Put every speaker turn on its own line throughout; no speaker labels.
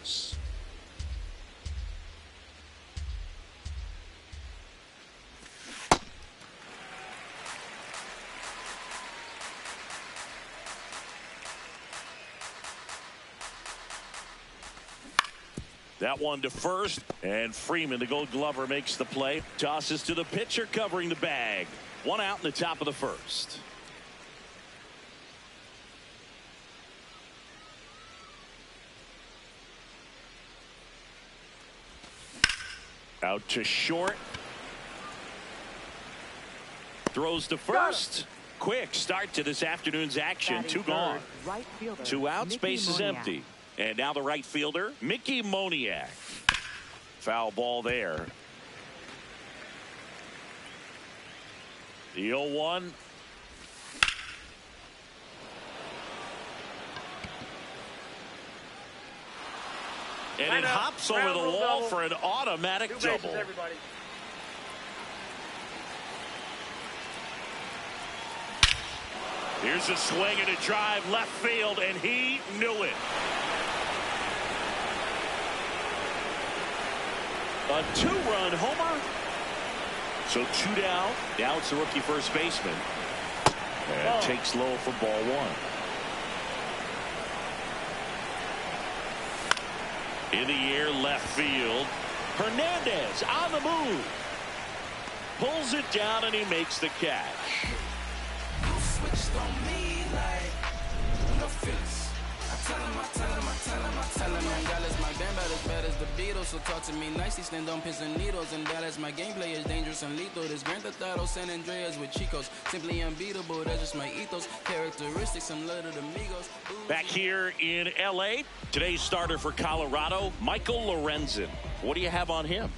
Astros. That one to first, and Freeman, the Gold Glover, makes the play. Tosses to the pitcher covering the bag. One out in the top of the first. Out to short. Throws to first. Quick start to this afternoon's action. Two gone.
Right fielder,
Two out.
Mickey
Space is
Moniak.
empty. And now the right fielder, Mickey Moniak. Foul ball there. The 0-1. And it hops over the wall for an automatic double. Here's a swing and a drive left field, and he knew it. A two-run homer. So two down. Now it's the rookie first baseman. And takes low for ball one. In the air, left field. Hernandez on the move. Pulls it down, and he makes the catch.
Switched on me like no feelings. I tell him, God is my band, about as bad as the Beatles. So talk to me nicely, stand on pins and needles. And Dallas, my gameplay is dangerous and lethal. This Grand Theft Auto San Andreas with Chicos, simply unbeatable. That's just my ethos, characteristics, I'm little amigos.
Back here in LA, today's starter for Colorado, Michael Lorenzen. What do you have on him?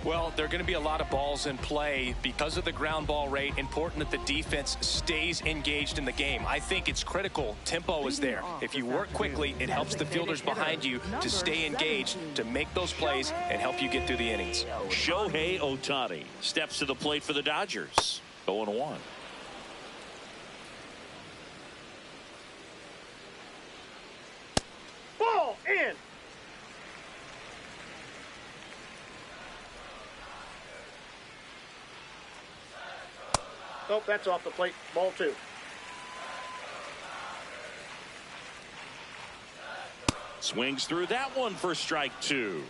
Well, there are going to be a lot of balls in play because of the ground ball rate. Important that the defense stays engaged in the game. I think it's critical. Tempo is there. If you work quickly, it helps the fielders behind you to stay engaged, to make those plays, and help you get through the innings.
Shohei Ohtani steps to the plate for the Dodgers. 0-1.
Ball in. Nope, that's off the plate. Ball two.
Swings through that one for strike two.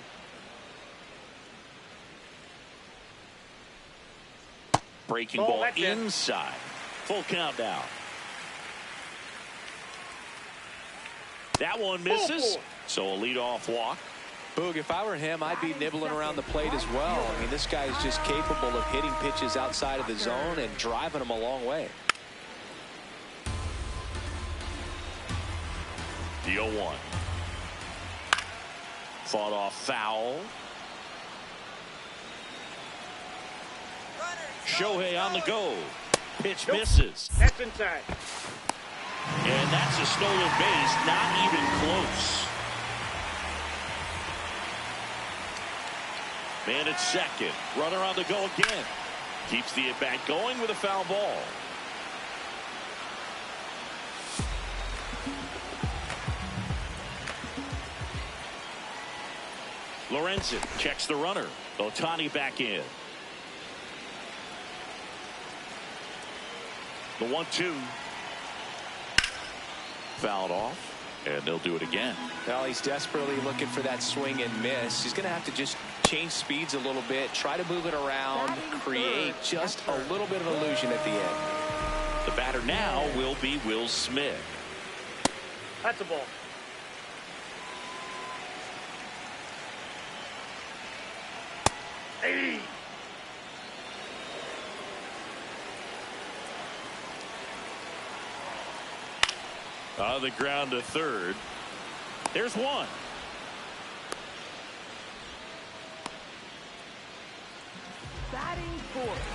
Breaking ball inside. Full count now. That one misses. So a leadoff walk.
Boog, if I were him, I'd be nibbling around the plate as well. I mean, this guy is just capable of hitting pitches outside of the zone and driving them a long way.
The 0-1. Fought off foul. Shohei on the go. Pitch misses.
That's inside.
And that's a stolen base, not even close. Man at second. Runner on the go again. Keeps the at-bat going with a foul ball. Lorenzen checks the runner. Ohtani back in. The 1-2. Fouled off. And they'll do it again.
Well, he's desperately looking for that swing and miss. He's going to have to just change speeds a little bit, try to move it around, create just a little bit of illusion at the end.
The batter now will be Will Smith.
That's a ball. Hey.
On the ground to third. There's one.
Batting fourth,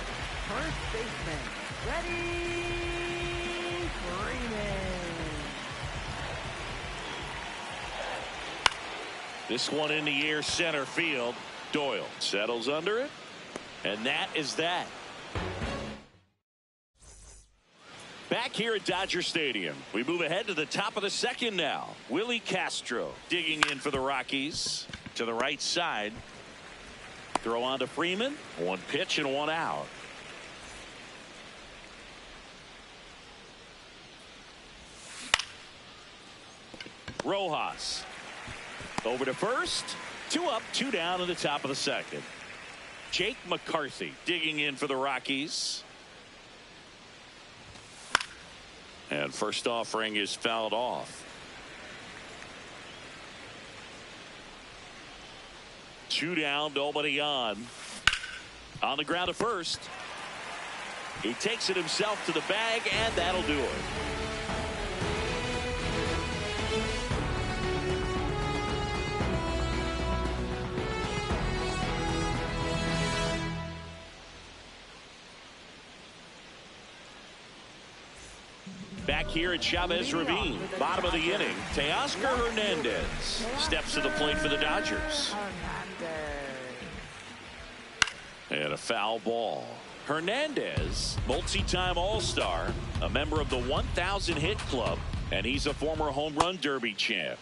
first baseman, Freddie Freeman.
This one in the air, center field. Doyle settles under it, and that is that. Back here at Dodger Stadium, we move ahead to the top of the second now. Willie Castro digging in for the Rockies to the right side. Throw on to Freeman. One pitch and one out. Rojas over to first. 2 up, 2 down in the top of the second. Jake McCarthy digging in for the Rockies. And first offering is fouled off. 2 down, nobody on. On the ground to first. He takes it himself to the bag, and that'll do it. Back here at Chavez Ravine, bottom of the inning, Teoscar Hernandez steps to the plate for the Dodgers. And a foul ball. Hernandez, multi-time All-Star, a member of the 1,000 hit club, and he's a former home run derby champ.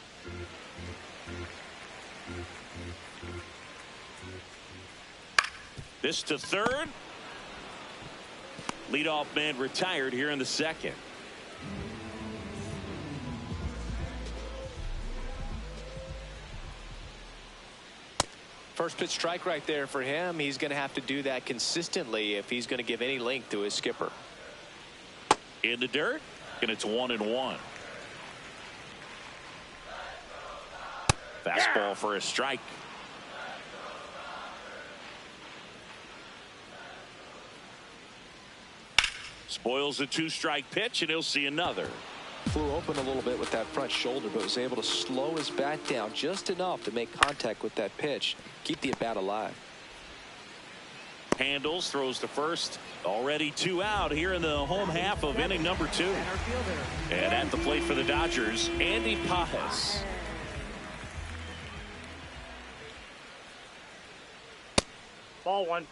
This to third. Leadoff man retired here in the second.
First pitch strike right there for him. He's going to have to do that consistently if he's going to give any length to his skipper.
In the dirt, and it's 1-1. Fastball for a strike. Spoils a 2-strike pitch, and he'll see another.
Flew open a little bit with that front shoulder, but was able to slow his bat down just enough to make contact with that pitch. Keep the at-bat alive.
Handles, throws to first. Already 2 out here in the home half of inning number 2. And at the plate for the Dodgers, Andy Pajes.
Ball 1.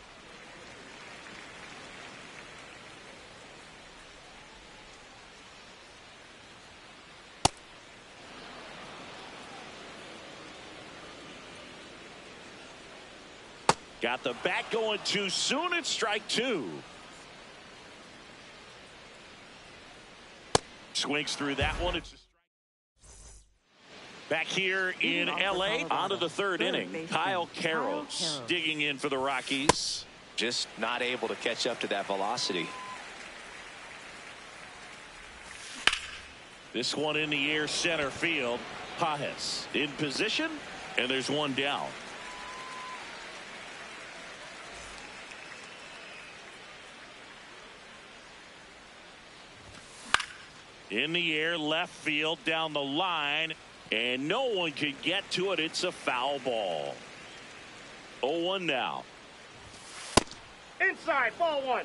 Got the bat going too soon. It's strike 2. Swings through that one. It's a strike. Back here in L.A. onto the third inning. Kyle Carroll digging in for the Rockies.
Just not able to catch up to that velocity.
This one in the air, center field. Pajes in position, and there's one down. In the air, left field, down the line, and no one could get to it. It's a foul ball. 0-1 now.
Inside, ball 1.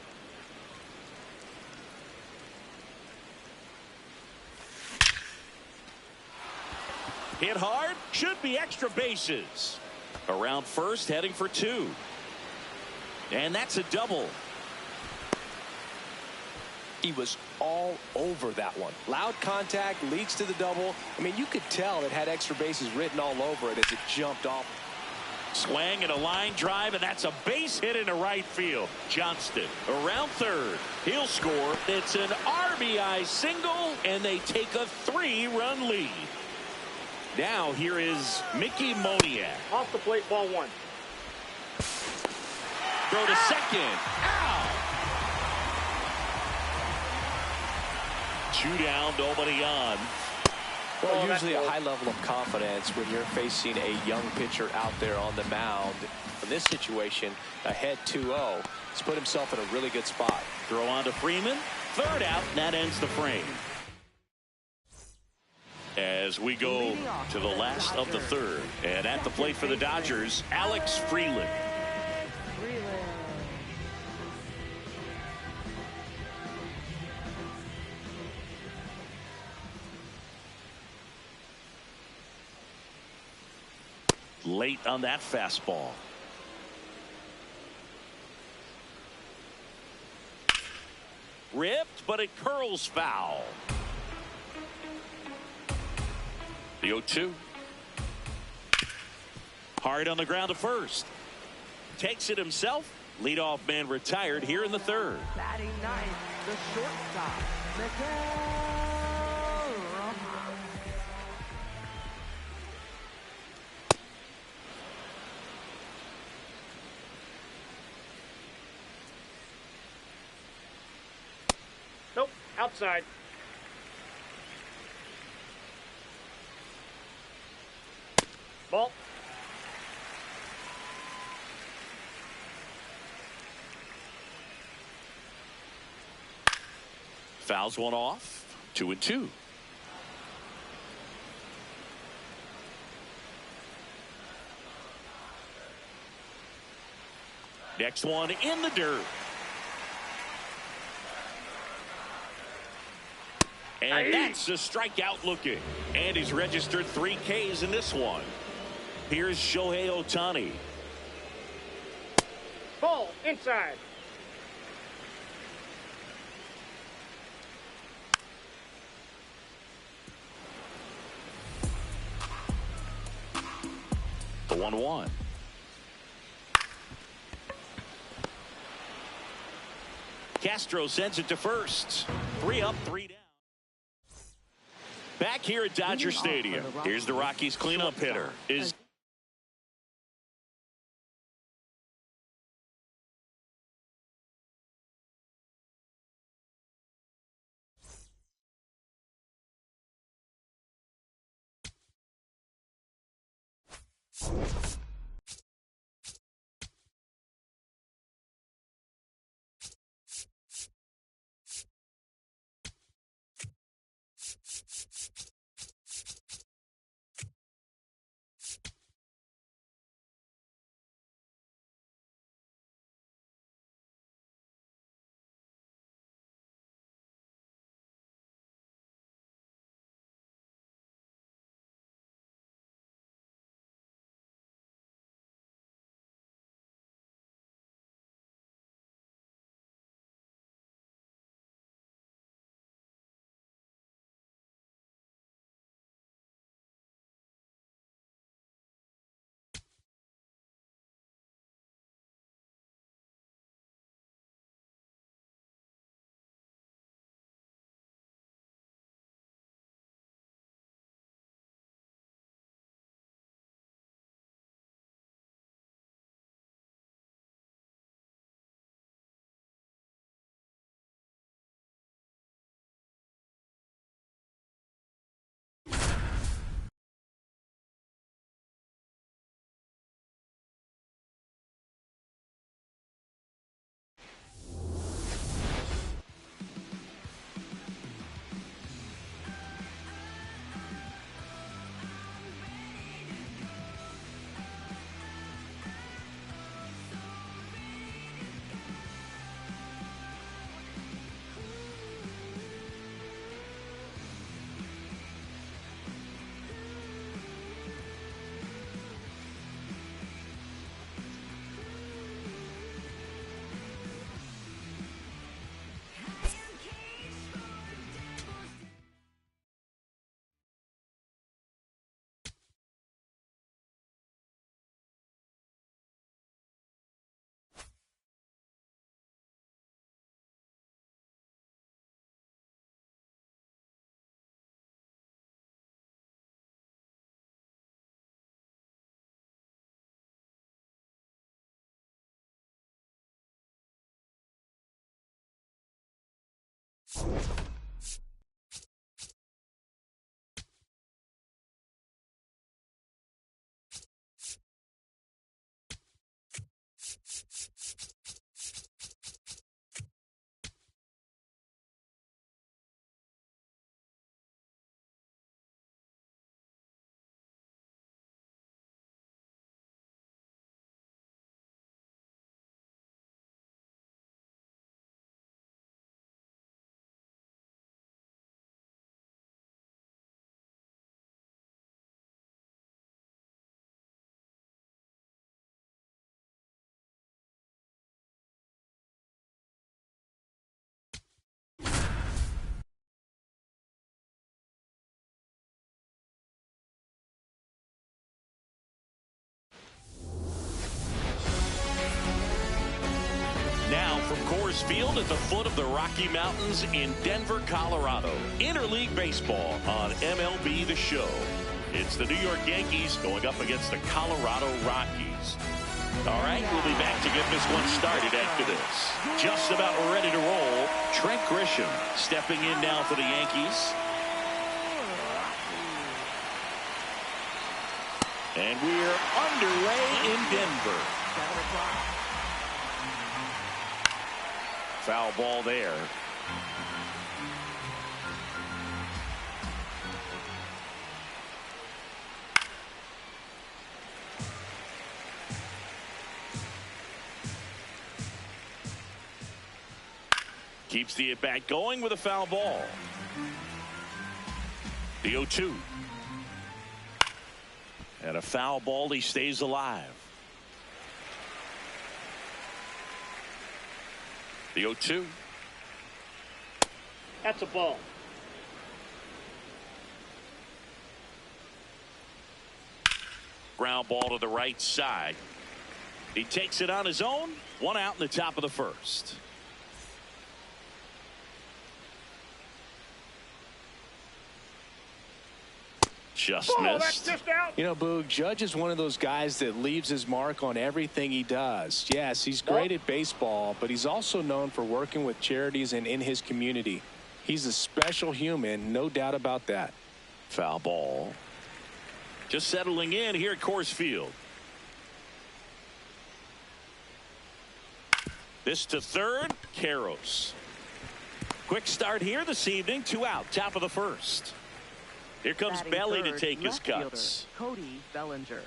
Hit hard, should be extra bases. Around first, heading for 2. And that's a double.
He was all over that one. Loud contact leads to the double. I mean, you could tell it had extra bases written all over it as it jumped off.
Swing and a line drive, and that's a base hit into right field. Johnston around third. He'll score. It's an RBI single, and they take a 3-run lead. Now here is Mickey Moniak.
Off the plate, ball 1.
Throw to second. Out. 2 down, nobody on.
Well, usually a high level of confidence when you're facing a young pitcher out there on the mound. In this situation, ahead 2-0. He's put himself in a really good spot.
Throw on to Freeman. Third out, and that ends the frame. As we go to the last of the third. And at the plate for the Dodgers, Alex Freeland. Late on that fastball. Ripped, but it curls foul. The 0-2. Hard on the ground to first. Takes it himself. Leadoff man retired here in the third.
Batting ninth, the shortstop, Miguel Rojas.
Nope. Outside. Ball.
Fouls one off. 2-2. Next one in the dirt. And that's a strikeout looking. And he's registered 3 Ks in this one. Here's Shohei Ohtani.
Ball. Inside.
The 1-1. Castro sends it to first. 3 up, 3 down. Back here at Dodger Stadium. Here's the Rockies cleanup hitter. Is from Coors Field at the foot of the Rocky Mountains in Denver, Colorado. Interleague baseball on MLB The Show. It's the New York Yankees going up against the Colorado Rockies. All right, we'll be back to get this one started after this. Just about ready to roll. Trent Grisham stepping in now for the Yankees. And we're underway in Denver. Foul ball there. Keeps the at-bat going with a foul ball. The 0-2. And a foul ball. He stays alive. The 0-2.
That's a ball.
Ground ball to the right side. He takes it on his own. One out in the top of the first. Just missed.
That's just out.
You know, Boog, Judge is one of those guys that leaves his mark on everything he does. Yes, he's great at baseball, but he's also known for working with charities and in his community. He's a special human, no doubt about that.
Foul ball. Just settling in here at Coors Field. This to third, Karros. Quick start here this evening, 2 out, top of the first. Here comes
Batting
Belly to
third,
take his
left
cuts.
fielder, Cody Bellinger.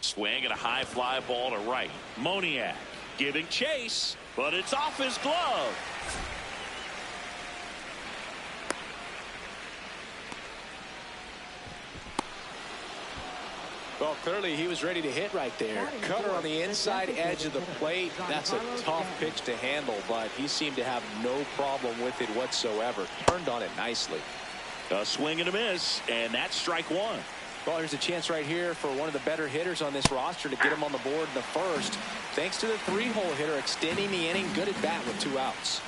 Swing and a high fly ball to right. Moniak giving chase, but it's off his glove.
Well, clearly he was ready to hit right there. Cutter on the inside edge of the plate. That's a tough pitch to handle, but he seemed to have no problem with it whatsoever. Turned on it nicely.
A swing and a miss, and that's strike one.
Well, there's a chance right here for one of the better hitters on this roster to get him on the board in the first. Thanks to the 3-hole hitter extending the inning. Good at bat with 2 outs.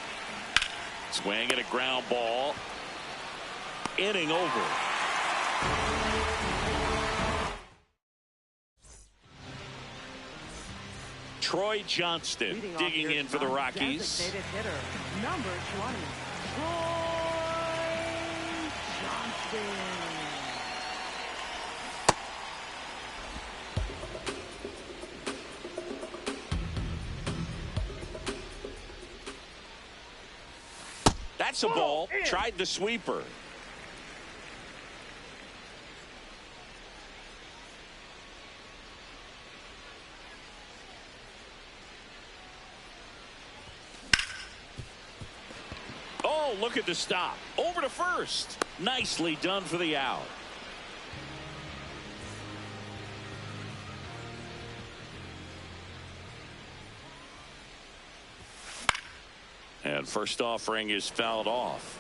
Swing and a ground ball. Inning over. Troy Johnston digging in for the Rockies.
Designated hitter, number 20, Troy Johnston.
That's a ball. Tried the sweeper. Oh, look at the stop. Over to first. Nicely done for the out. And first offering is fouled off.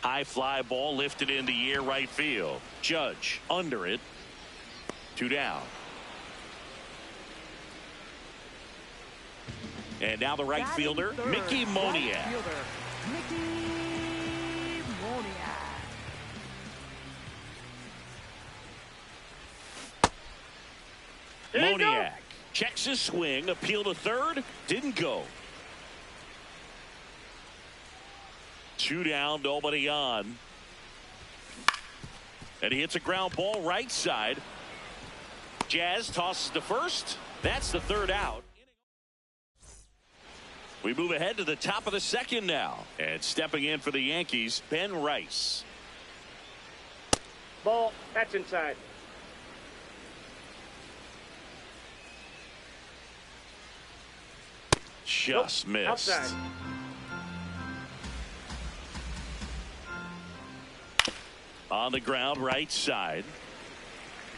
High fly ball lifted in the air right field. Judge under it. 2 down. And now the right fielder, Mickey Moniak.
Right fielder, Mickey Moniak.
Moniak checks his swing, appeal to third, didn't go. 2 down, nobody on. And he hits a ground ball right side. Jazz tosses to first. That's the 3rd out. We move ahead to the top of the second now. And stepping in for the Yankees, Ben Rice.
Ball. That's inside.
Just missed.
Outside.
On the ground right side.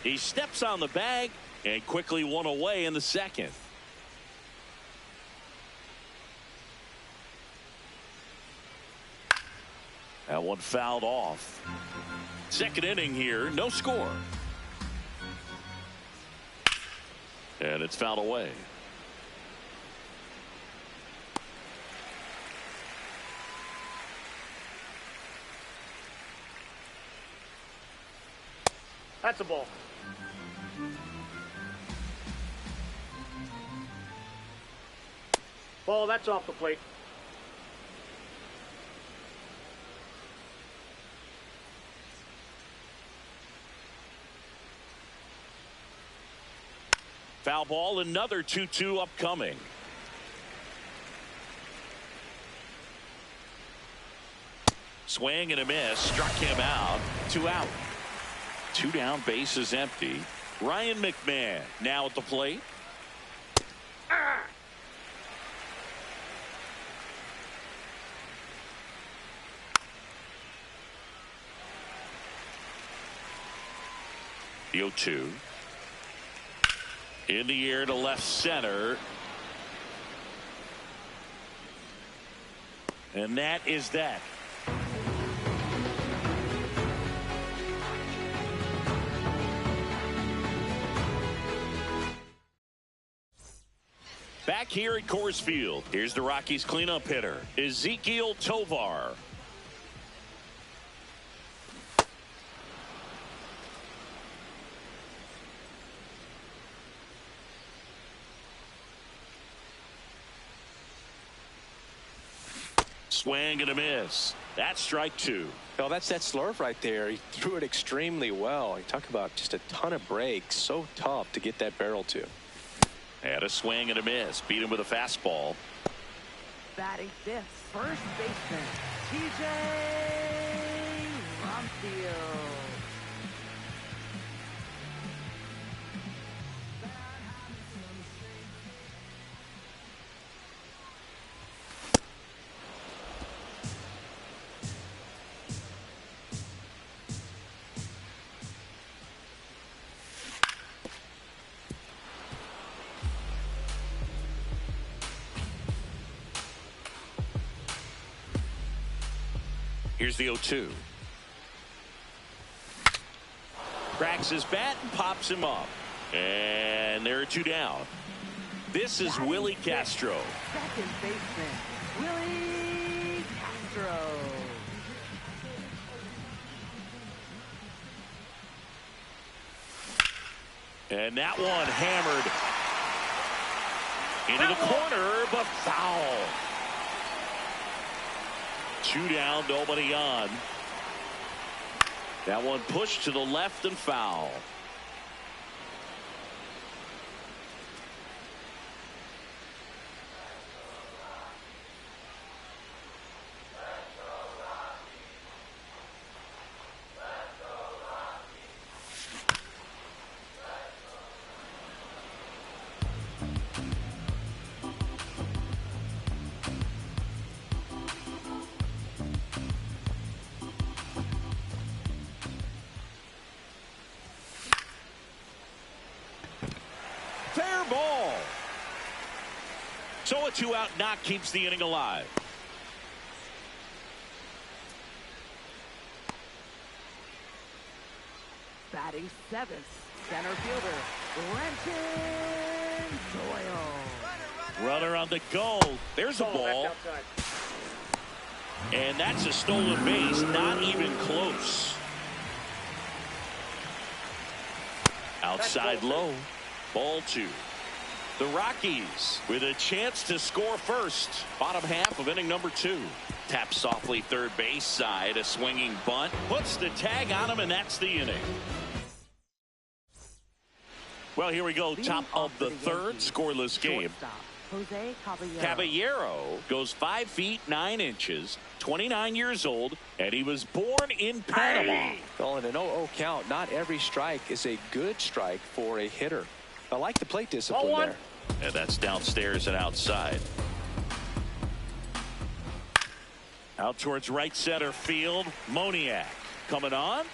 He steps on the bag and quickly one away in the second. That one fouled off. Second inning here, no score. And it's fouled away.
That's a ball. Ball, that's off the plate.
Foul ball, another 2-2 upcoming. Swing and a miss, struck him out. 2 out. 2 down, base is empty. Ryan McMahon now at the plate. The 0-2. In the air to left center. And that is that. Back here at Coors Field, here's the Rockies cleanup hitter, Ezequiel Tovar. Swing and a miss. That's strike 2.
Well, that's that slurve right there. He threw it extremely well. You talk about just a ton of breaks. So tough to get that barrel to.
And a swing and a miss. Beat him with a fastball.
Batting fifth, first baseman, TJ Rumfield.
Here's the 0-2. Cracks his bat and pops him up. And there are 2 down. This is Willie Castro.
Second baseman, Willie Castro.
And that one hammered into the corner, but foul. 2 down, nobody on. That one pushed to the left and foul. Fair ball. So a 2-out knock keeps the inning alive.
Batting seventh, center fielder, Brenton Doyle.
Runner on the go. There's a ball.
That's outside.
And that's a stolen base. Not even close. Outside low. Ball 2. The Rockies with a chance to score first. Bottom half of inning number 2. Tap softly third base side. A swinging bunt. Puts the tag on him, and that's the inning. Well, here we go. Top of the third. Scoreless game.
Jose
Caballero goes 5 feet 9 inches, 29 years old, and he was born in Panama.
Well, in an 0-0 count, not every strike is a good strike for a hitter. I like the plate discipline there.
And that's downstairs and outside. Out towards right center field. Moniak coming on,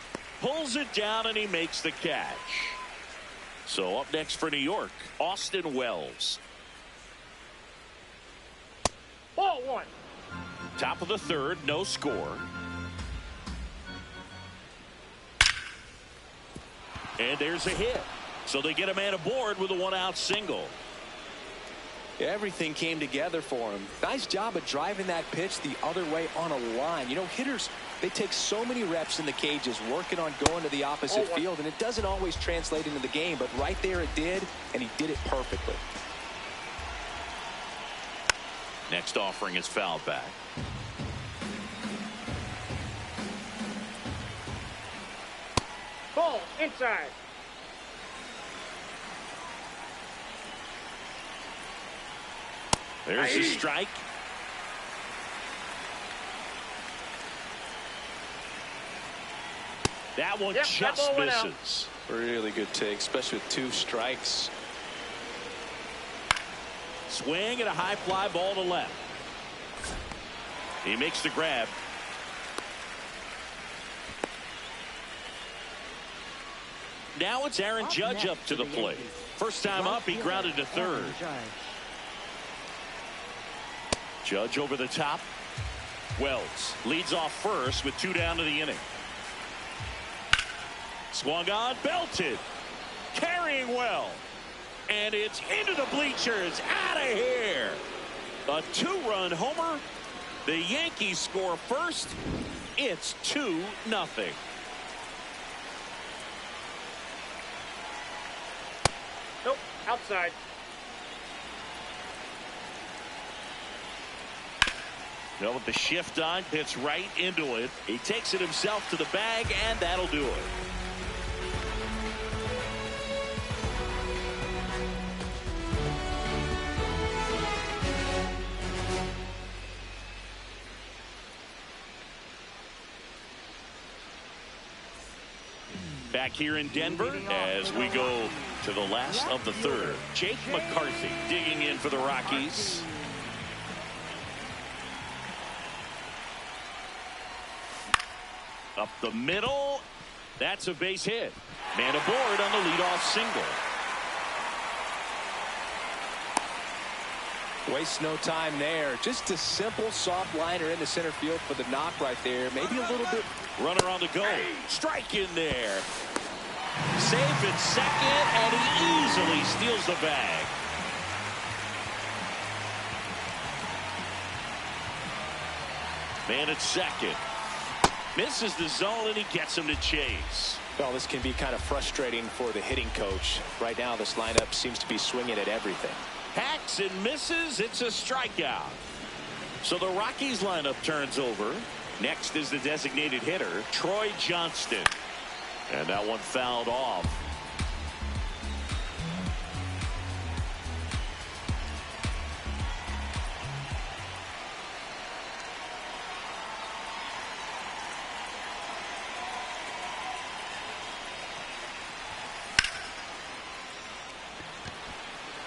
pulls it down, and he makes the catch. So up next for New York, Austin Wells.
Ball one.
Top of the third, no score. And there's a hit. So they get a man aboard with a one-out single.
Everything came together for him. Nice job of driving that pitch the other way on a line. You know, hitters, they take so many reps in the cages working on going to the opposite field, and it doesn't always translate into the game, but right there it did, and he did it perfectly.
Next offering is fouled back.
Ball inside.
There's a strike. That one just misses.
Really good take, especially with 2 strikes.
Swing and a high fly ball to left. He makes the grab. Now it's Aaron Judge up to the plate. First time up, he grounded to third. Judge over the top. Wells leads off first with 2 down to the inning. Swung on, belted, carrying well, and it's into the bleachers, out of here. A 2-run homer. The Yankees score first. It's 2-0.
Nope, outside.
Well, with the shift on, hits right into it. He takes it himself to the bag, and that'll do it. Back here in Denver as we go to the last of the third. Jake McCarthy digging in for the Rockies. Up the middle. That's a base hit. Man aboard on the leadoff single.
Waste no time there. Just a simple soft liner in the center field for the knock right there. Maybe a little bit.
Runner on the go. Strike in there. Safe at second, and he easily steals the bag. Man at second. Misses the zone, and he gets him to chase.
Well, this can be kind of frustrating for the hitting coach. Right now, this lineup seems to be swinging at everything.
Hacks and misses. It's a strikeout. So the Rockies lineup turns over. Next is the designated hitter, Troy Johnston. And that one fouled off.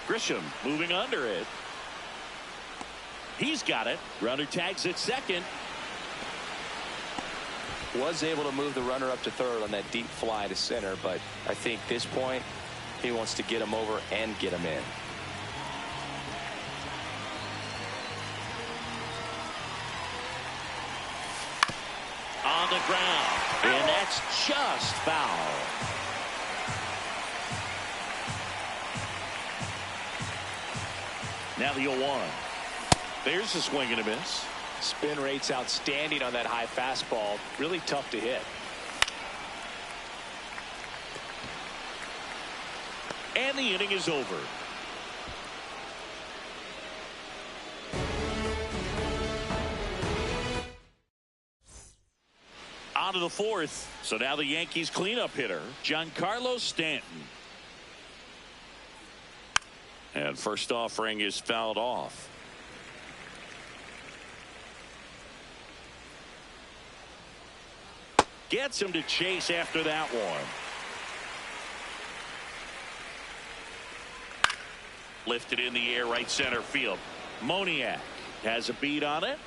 Grisham moving under it. He's got it. Runner tags at second.
Was able to move the runner up to third on that deep fly to center, but I think this point he wants to get him over and get him in.
On the ground, and that's just foul. Now the 0-1. There's a swing and a miss.
Spin rate's outstanding on that high fastball. Really tough to hit.
And the inning is over. On to the fourth. So now the Yankees cleanup hitter, Giancarlo Stanton. And first offering is fouled off. Gets him to chase after that one. Lifted in the air, right center field. Moniak has a beat on it.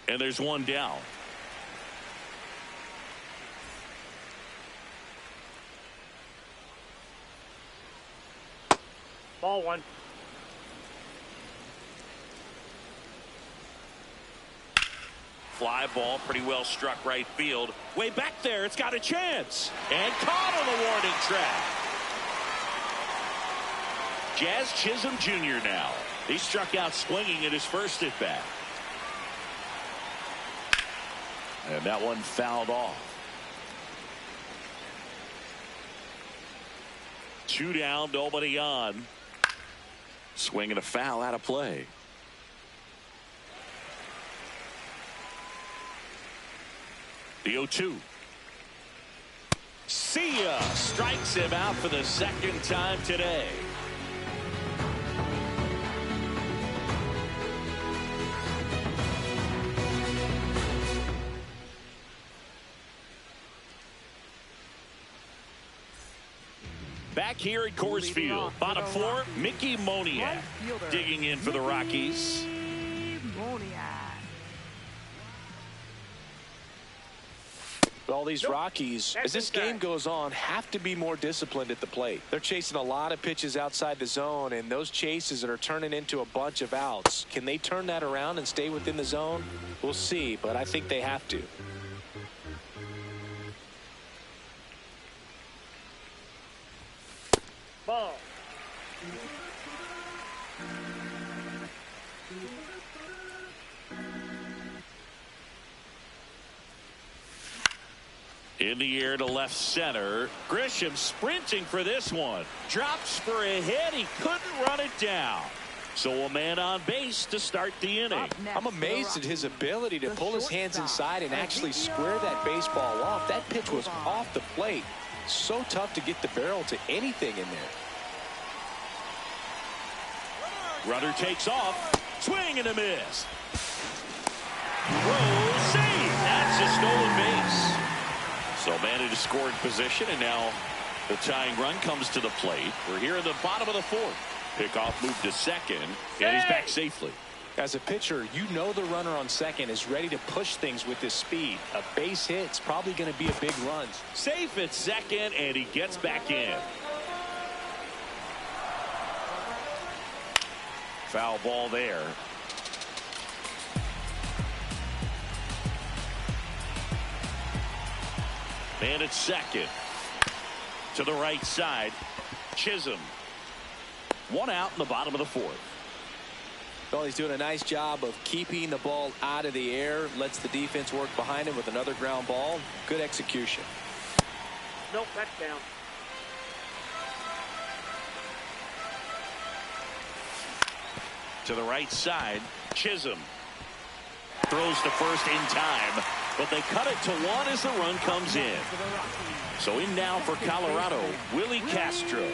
And there's one down.
Ball one.
Fly ball, pretty well struck right field. Way back there, it's got a chance. And caught on the warning track. Jazz Chisholm Jr. now. He struck out swinging at his first at bat. And that one fouled off. 2 down, nobody on. Swing and a foul out of play. The 0-2. See ya. Strikes him out for the second time today. Back here at Coors Field, bottom 4, Mickey Moniak digging in for the Rockies.
All these Rockies, as this game goes on, have to be more disciplined at the plate. They're chasing a lot of pitches outside the zone, and those chases that are turning into a bunch of outs. Can they turn that around and stay within the zone? We'll see, but I think they have to.
Ball.
In the air to left center. Grisham sprinting for this one. Drops for a hit. He couldn't run it down. So a man on base to start the inning.
I'm amazed at his ability to pull his hands inside and actually square that baseball off. That pitch was off the plate. So tough to get the barrel to anything in there.
Runner takes off. Swing and a miss. Roll save. That's a stolen base. So man in a scoring position, and now the tying run comes to the plate. We're here in the bottom of the 4th. Pickoff moved to second, and he's back safely.
As a pitcher, you know the runner on second is ready to push things with his speed. A base hit's probably going to be a big run.
Safe at second, and he gets back in. Foul ball there. Man at second. To the right side. Chisholm. 1 out in the bottom of the 4th.
Well, he's doing a nice job of keeping the ball out of the air. Lets the defense work behind him with another ground ball. Good execution.
Nope, that's down.
To the right side. Chisholm. Throws to first in time. But they cut it to 1 as the run comes in. So in now for Colorado, Willie Castro.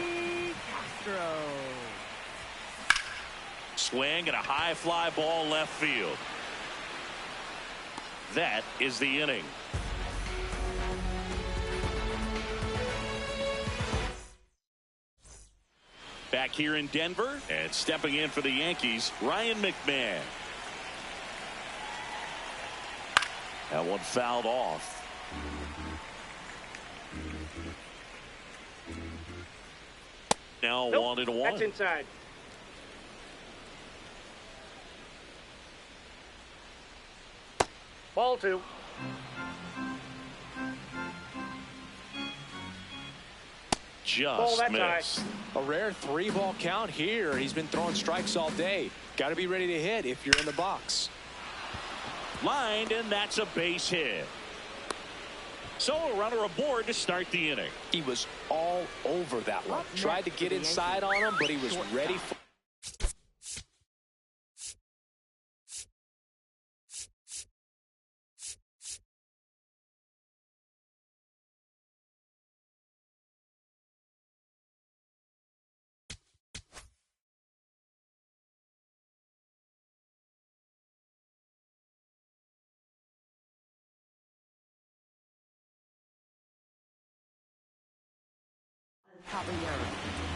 Swing and a high fly ball left field. That is the inning. Back here in Denver, and stepping in for the Yankees, Ryan McMahon. That one fouled off. Now
Nope,
1-1.
that's inside. Ball 2.
Just missed.
A rare 3-ball count here. He's been throwing strikes all day. Got to be ready to hit if you're in the box.
Lined, and that's a base hit. So a runner aboard to start the inning.
He was all over that one. Tried to get inside on him, but he was ready for.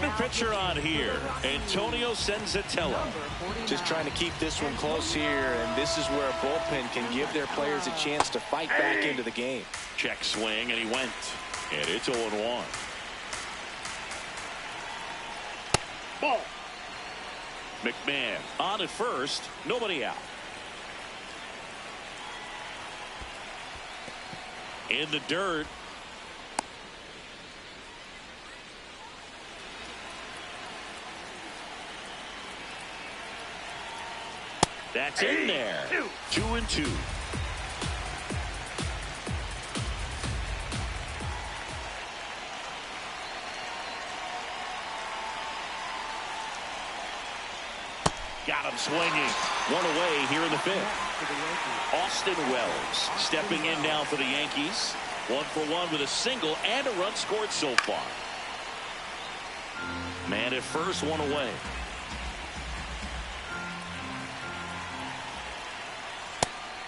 New pitcher on here, Antonio Senzatella.
Just trying to keep this one close here, and this is where a bullpen can give their players a chance to fight back into the game.
Check swing, and he went. And it's 0-1.
Ball.
McMahon on at first, nobody out. In the dirt. That's in there. 2-2. Got him swinging. One away here in the fifth. Austin Wells stepping in now for the Yankees. 1-for-1 with a single and a run scored so far. Man at first, one away.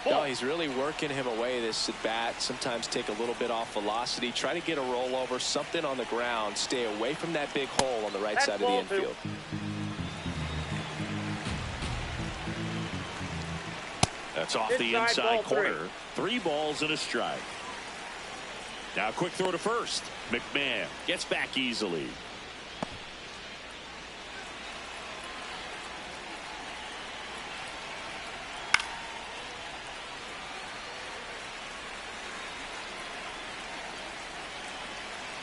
No, he's really working him away this at bat. Sometimes take a little bit off velocity. Try to get a rollover, something on the ground. Stay away from that big hole on the right side of the infield.
That's off the inside corner. 3 balls and a strike. Now quick throw to first. McMahon gets back easily.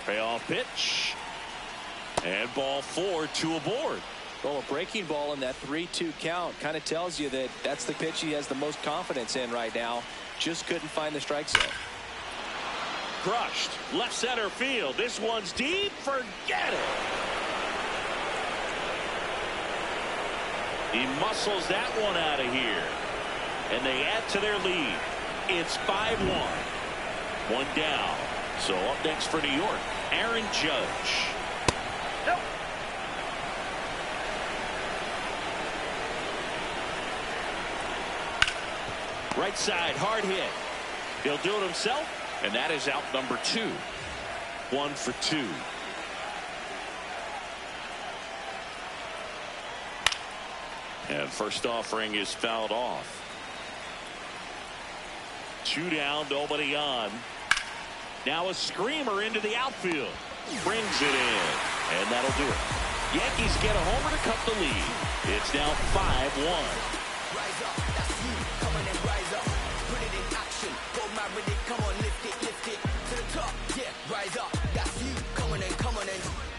Payoff pitch. And ball 4, 2 aboard.
Well, a breaking ball in that 3-2 count kind of tells you that that's the pitch he has the most confidence in right now. Just couldn't find the strike zone.
Crushed. Left center field. This one's deep. Forget it. He muscles that one out of here. And they add to their lead. It's 5-1. One down. So up next for New York, Aaron Judge.
Nope.
Right side, hard hit. He'll do it himself, and that is out number 2. 1 for 2. And first offering is fouled off. 2 down, nobody on. Now a screamer into the outfield. Brings it in. And that'll do it. Yankees get a homer to cut the lead. It's now 5-1.
Rise up, that's you. Come on and rise up. Put it in action. Go mad with it. Come on, lift it to the top. Yeah, rise up, that's you. Come on in.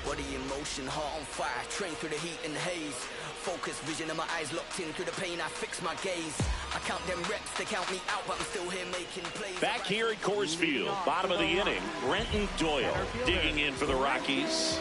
Body in motion, heart on fire. Train through the heat and haze. Focus, vision of my eyes locked in through the pain. I fix my gaze. I count them reps, they count me out, but I'm still here making plays.
Back here at Coors Field, bottom of the inning, Brenton Doyle digging in for the Rockies.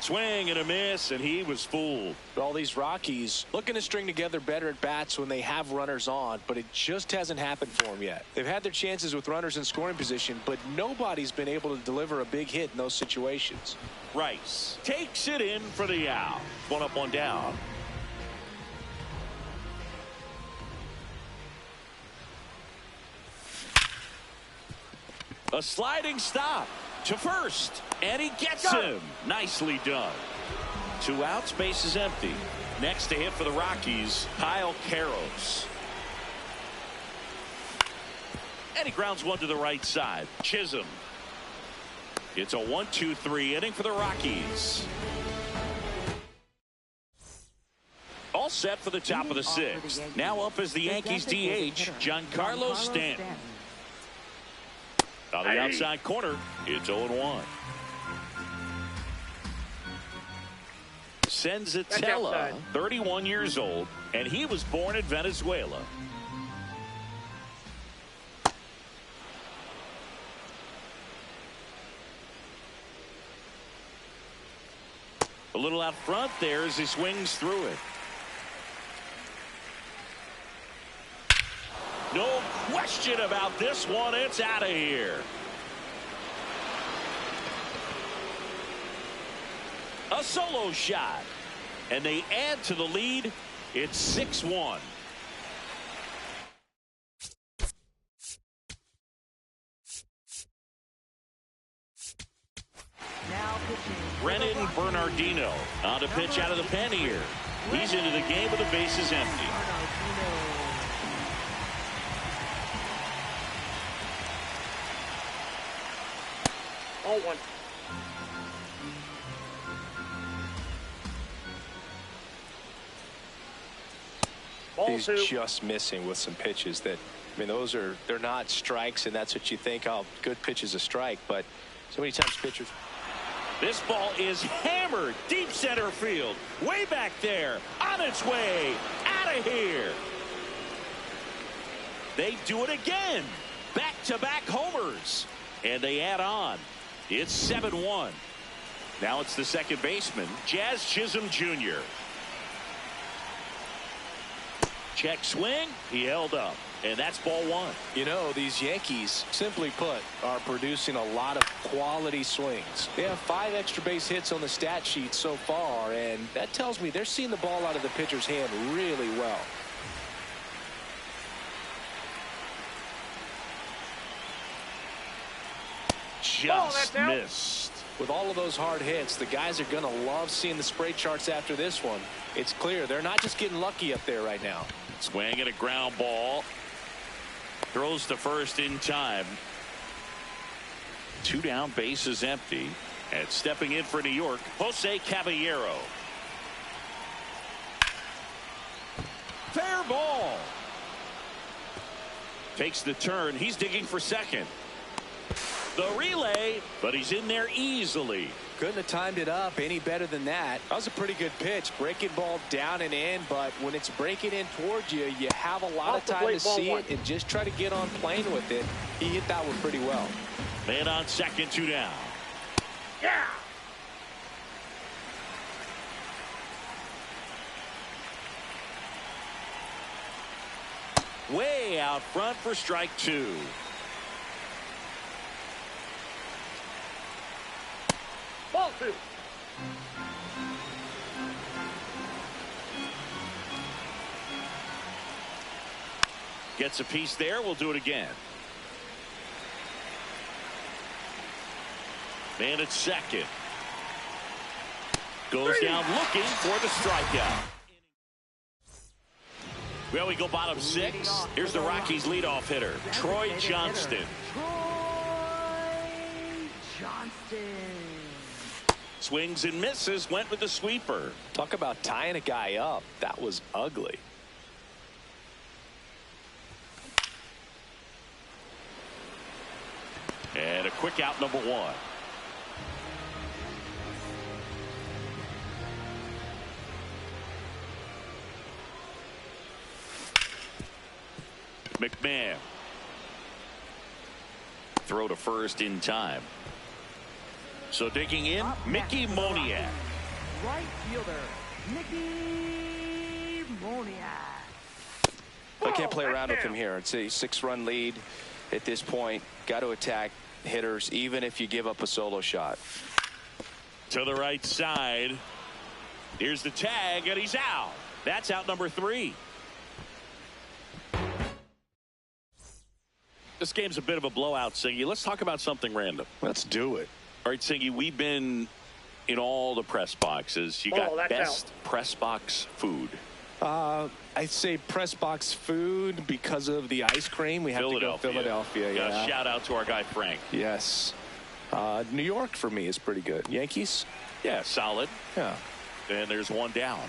Swing and a miss, and he was fooled.
All these Rockies looking to string together better at bats when they have runners on, but it just hasn't happened for them yet. They've had their chances with runners in scoring position, but nobody's been able to deliver a big hit in those situations.
Rice takes it in for the out. 1 up, 1 down. A sliding stop to first, and he gets him. Nicely done. 2 outs, base is empty. Next to hit for the Rockies, Kyle Karros. And he grounds one to the right side. Chisholm. It's a 1-2-3 inning for the Rockies. All set for the top of the 6th. Now up is the Yankees DH, Giancarlo Stanton. On the outside corner, it's 0-1. Senzatella, 31 years old, and he was born in Venezuela. A little out front there as he swings through it. No question about this one. It's out of here. A solo shot. And they add to the lead. It's 6-1. Brennan Bernardino on to pitch out of the pen here. He's into the game with the bases empty.
0-1.
He's just missing with some pitches that, I mean, they're not strikes, and that's what you think, oh, good pitch is a strike, but so many times pitchers.
This ball is hammered deep center field, way back there, on its way, out of here. They do it again. Back-to-back homers, and they add on. It's 7-1. Now it's the second baseman, Jazz Chisholm Jr. Check swing, he held up, and that's ball one.
You know, these Yankees, simply put, are producing a lot of quality swings. They have 5 extra base hits on the stat sheet so far, and that tells me they're seeing the ball out of the pitcher's hand really well.
Just missed.
With all of those hard hits, the guys are going to love seeing the spray charts after this one. It's clear they're not just getting lucky up there right now.
Swing at a ground ball. Throws to first in time. 2 down, bases empty. And stepping in for New York, Jose Caballero. Fair ball. Takes the turn. He's digging for second. The relay, but he's in there easily.
Couldn't have timed it up any better than that. That was a pretty good pitch. Breaking ball down and in, but when it's breaking in towards you, you have a lot of time to see it and just try to get on plane with it. He hit that one pretty well.
Man on second, 2 down. Yeah. Way out front for strike 2.
Ball 2.
Gets a piece there. We'll do it again. Man at second. Goes down looking for the strikeout. Well, we go bottom 6. Here's the Rockies leadoff hitter, Troy Johnston. Swings and misses, went with the sweeper.
Talk about tying a guy up. That was ugly.
And a quick out, number 1. McMahon. Throw to first in time. So digging in, Mickey Moniak.
Right fielder, Mickey Moniak.
I can't play around with him here. It's a 6-run lead at this point. Got to attack hitters, even if you give up a solo shot.
To the right side. Here's the tag, and he's out. That's out number 3. This game's a bit of a blowout, Singy. Let's talk about something random.
Let's do it.
All right, Singy, we've been in all the press boxes. You got best press box food.
I'd say press box food because of the ice cream. We have to go Philadelphia. Yeah.
Shout out to our guy Frank.
Yes. New York for me is pretty good. Yankees?
Yeah, solid.
Yeah.
And there's 1 down.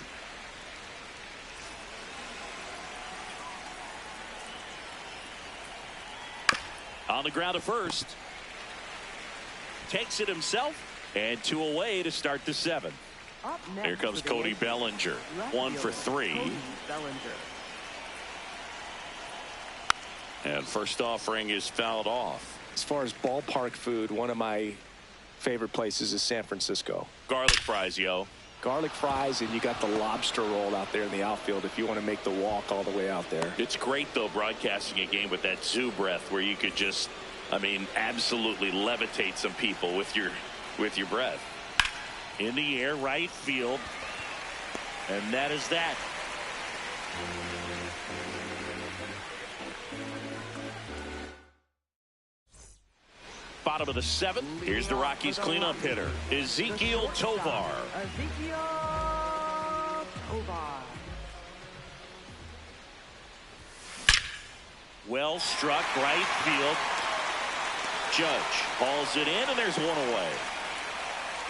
On the ground at first. Takes it himself, and 2 away to start the 7th. Here comes Cody Bellinger. 1 for 3. And first offering is fouled off.
As far as ballpark food, one of my favorite places is San Francisco.
Garlic fries, yo.
Garlic fries, and you got the lobster roll out there in the outfield if you want to make the walk all the way out there.
It's great, though, broadcasting a game with that zoo breath where you could just, I mean, absolutely levitate some people with your breath. In the air, right field. And that is that. Bottom of the 7th. Here's the Rockies cleanup hitter, Ezequiel Tovar. Well struck, right field. Judge hauls it in, and there's one away.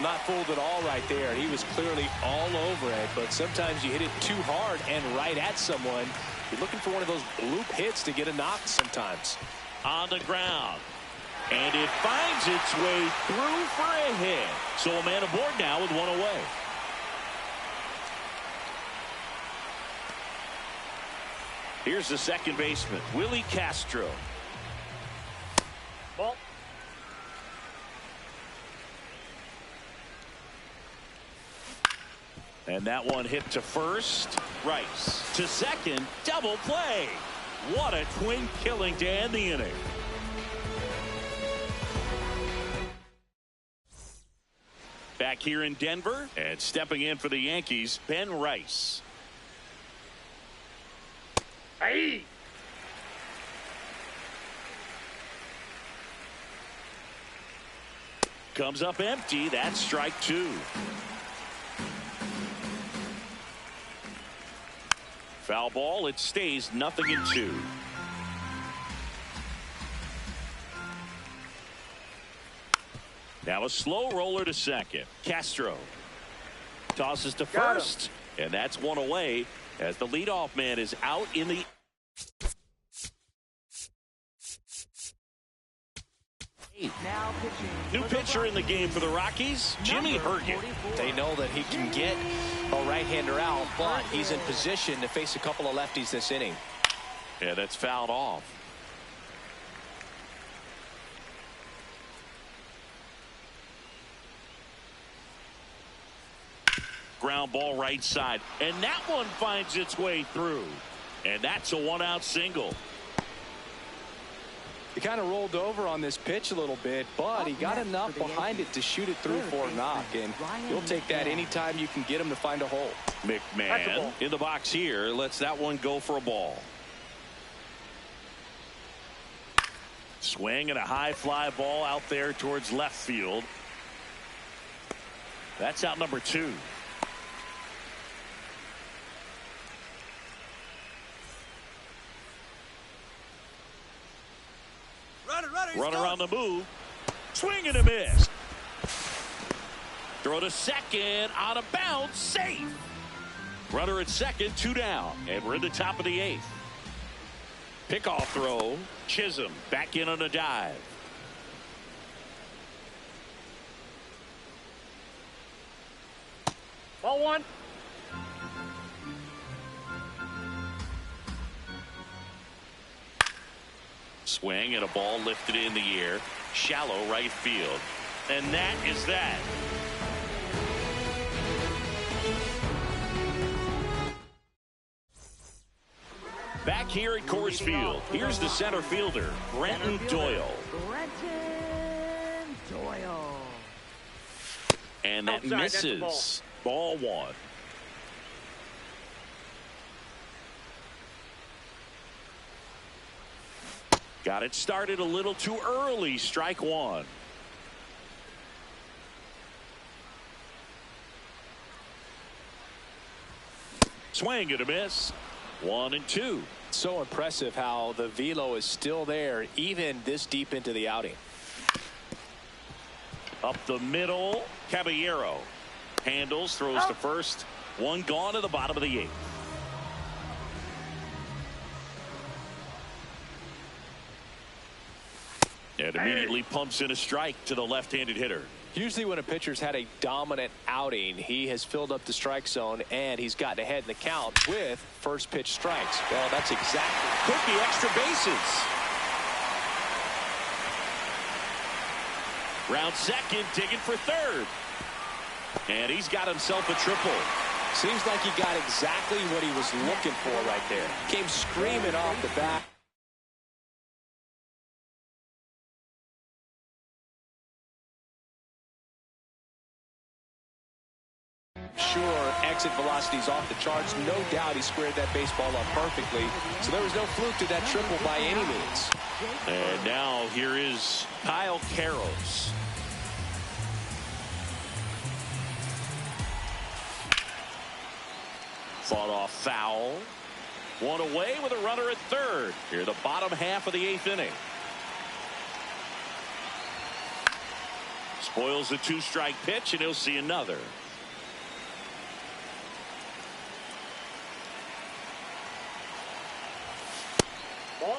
Not fooled at all right there. He was clearly all over it, but sometimes you hit it too hard and right at someone. You're looking for one of those bloop hits to get a knock sometimes.
On the ground. And it finds its way through for a hit. So a man aboard now with one away. Here's the second baseman, Willie Castro.
Ball.
And that one hit to first. Rice to second. Double play. What a twin killing to end the inning. Back here in Denver, and stepping in for the Yankees, Ben Rice.
Hey.
Comes up empty. That's strike two. Foul ball. It stays 0-2. Now a slow roller to second. Castro tosses to first, and that's one away as the leadoff man is out in the
Now pitching.
new pitcher in the game for the Rockies, Jimmy Herget.
They know that he can get a right-hander out, but he's in position to face a couple of lefties this inning.
Yeah, that's fouled off. Ground ball right side, and that one finds its way through, and that's a one-out single.
He kind of rolled over on this pitch a little bit, but he got enough behind it to shoot it through for a knock, and you'll take that anytime you can get him to find a hole.
McMahon in the box here lets that one go for a ball. Swing and a high fly ball out there towards left field. That's out number 2. Runner on the move. Swing and a miss. Throw to second. On a bounce. Safe. Runner at second. 2 down. And we're in the top of the 8th. Pickoff throw. Chisholm back in on a dive.
Ball 1.
Swing and a ball lifted in the air. Shallow right field. And that is that. Back here at Coors Field, here's the center fielder, Brenton Doyle.
Brenton Doyle.
And that
Outside, that's a
misses. Ball 1. Got it started a little too early. Strike 1. Swing and a miss. 1-2.
So impressive how the velo is still there even this deep into the outing.
Up the middle. Caballero handles, throws to first. One gone to the bottom of the 8th. And immediately pumps in a strike to the left-handed hitter.
Usually when a pitcher's had a dominant outing, he has filled up the strike zone and he's gotten ahead in the count with first pitch strikes. Well, that's exactly.
Could be extra bases. Round second, digging for third. And he's got himself a triple.
Seems like he got exactly what he was looking for right there. Came screaming off the bat. Sure, exit velocity's off the charts. No doubt he squared that baseball up perfectly. So there was no fluke to that triple by any means.
And now here is Kyle Karros. Fought off foul. One away with a runner at third. Here the bottom half of the 8th inning. Spoils the 2-strike pitch, and he'll see another.
Ball.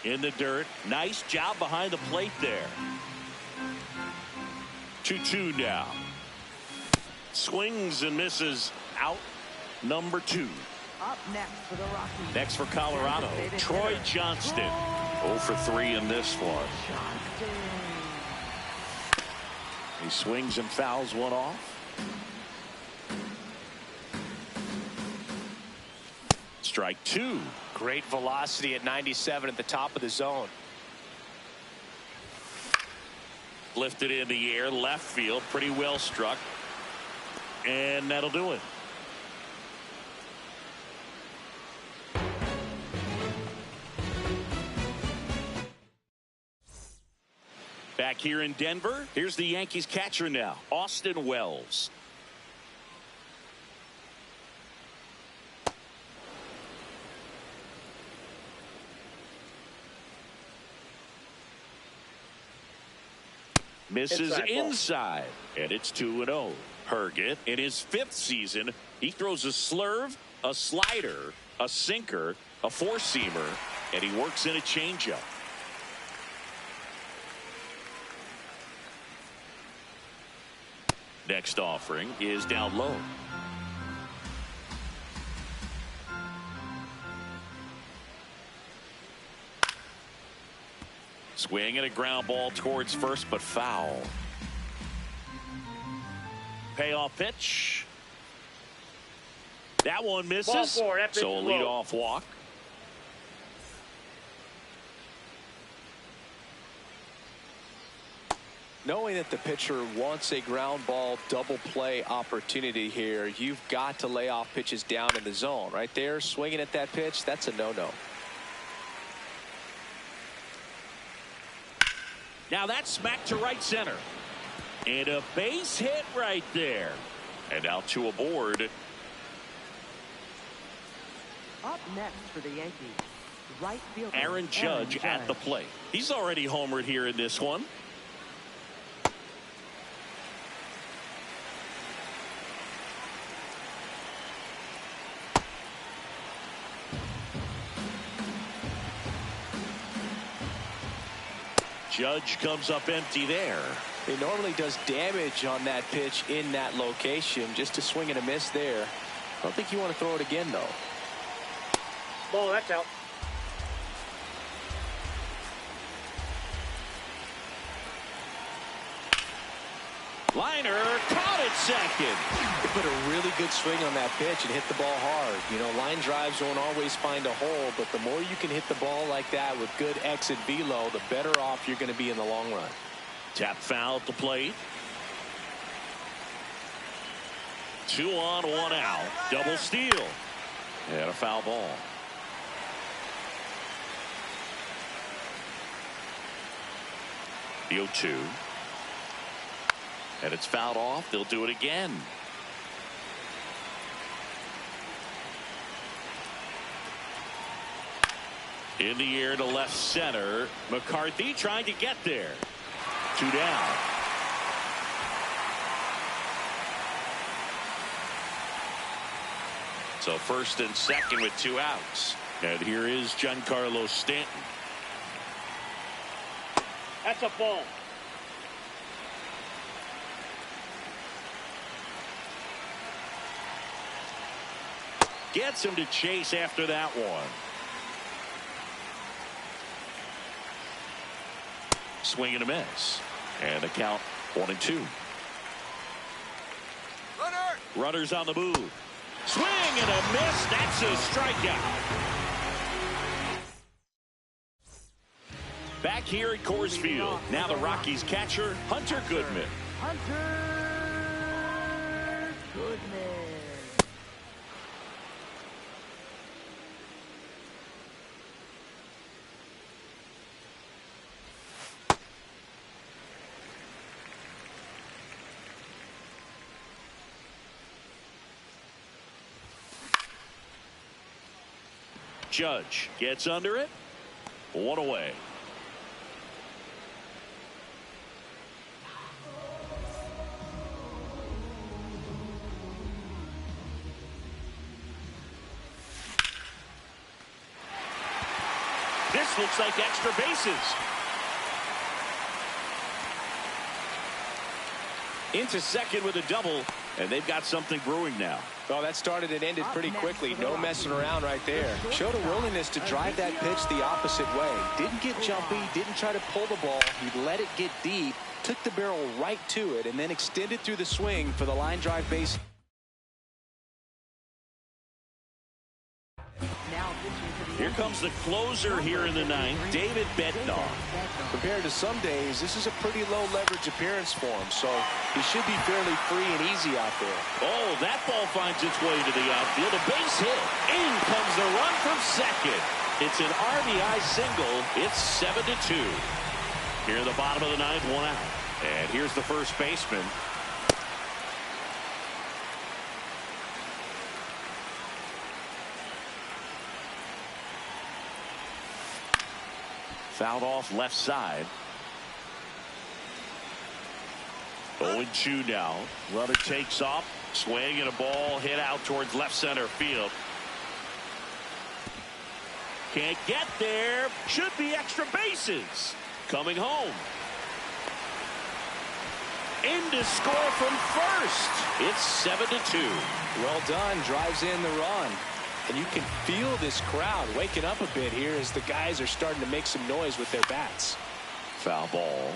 In the dirt. Nice job behind the plate there. 2-2 now. Swings and misses. Out number 2.
Up next for the Rockies.
Next for Colorado, Troy Johnston. 0 for 3 in this one.
Johnston.
He swings and fouls one off. Strike 2.
Great velocity at 97 at the top of the zone.
Lifted in the air, left field, pretty well struck. And that'll do it. Back here in Denver, here's the Yankees catcher now, Austin Wells. Misses inside, and it's 2-0. Herget, in his 5th season, he throws a slurve, a slider, a sinker, a 4-seamer, and he works in a changeup. Next offering is down low. Swing and a ground ball towards first, but foul. Payoff pitch. That one misses.
Ball 4. That pitch
So a
is low.
leadoff walk.
Knowing that the pitcher wants a ground ball double play opportunity here, you've got to lay off pitches down in the zone. Right there, swinging at that pitch, that's a no-no.
Now that's smacked to right center. And a base hit right there. And out to a board.
Up next for the Yankees, right fielder
Aaron Judge at the plate. He's already homered here in this one. Judge comes up empty there.
He normally does damage on that pitch in that location. Just to swing and a miss there. I don't think you want to throw it again, though.
Ball. That's out.
Liner caught at second.
He put a really good swing on that pitch and hit the ball hard. You know, line drives won't always find a hole, but the more you can hit the ball like that with good exit velo, the better off you're going to be in the long run.
Tap foul at the plate. 2 on, 1 out. Double steal. And a foul ball. The 0-2. And it's fouled off. They'll do it again. In the air to left center. McCarthy trying to get there. 2 down. So first and second with 2 outs. And here is Giancarlo Stanton.
That's a ball.
Gets him to chase after that one. Swing and a miss. And the count 1-2. Runners on the move. Swing and a miss. That's a strikeout. Back here at Coors Field. Now the Rockies catcher, Hunter Goodman.
Hunter Goodman.
Judge gets under it. One away. This looks like extra bases. Into second with a double, and they've got something brewing now.
Well, that started and ended pretty quickly. No messing around right there. Showed a willingness to drive that pitch the opposite way. Didn't get jumpy, didn't try to pull the ball. He let it get deep, took the barrel right to it, and then extended through the swing for the line drive base.
Here comes the closer here in the ninth, David Bednar.
Compared to some days, this is a pretty low leverage appearance for him, so he should be fairly free and easy out there.
Oh, that ball finds its way to the outfield. A base hit. In comes the run from second. It's an RBI single. It's 7-2. Here in the bottom of the ninth, one out. And here's the first baseman. Fouled off left side. 0-2 now. Runner takes off. Swing and a ball hit out towards left center field. Can't get there. Should be extra bases. Coming home. In to score from first. It's 7-2.
Well done. Drives in the run. And you can feel this crowd waking up a bit here as the guys are starting to make some noise with their bats.
Foul ball.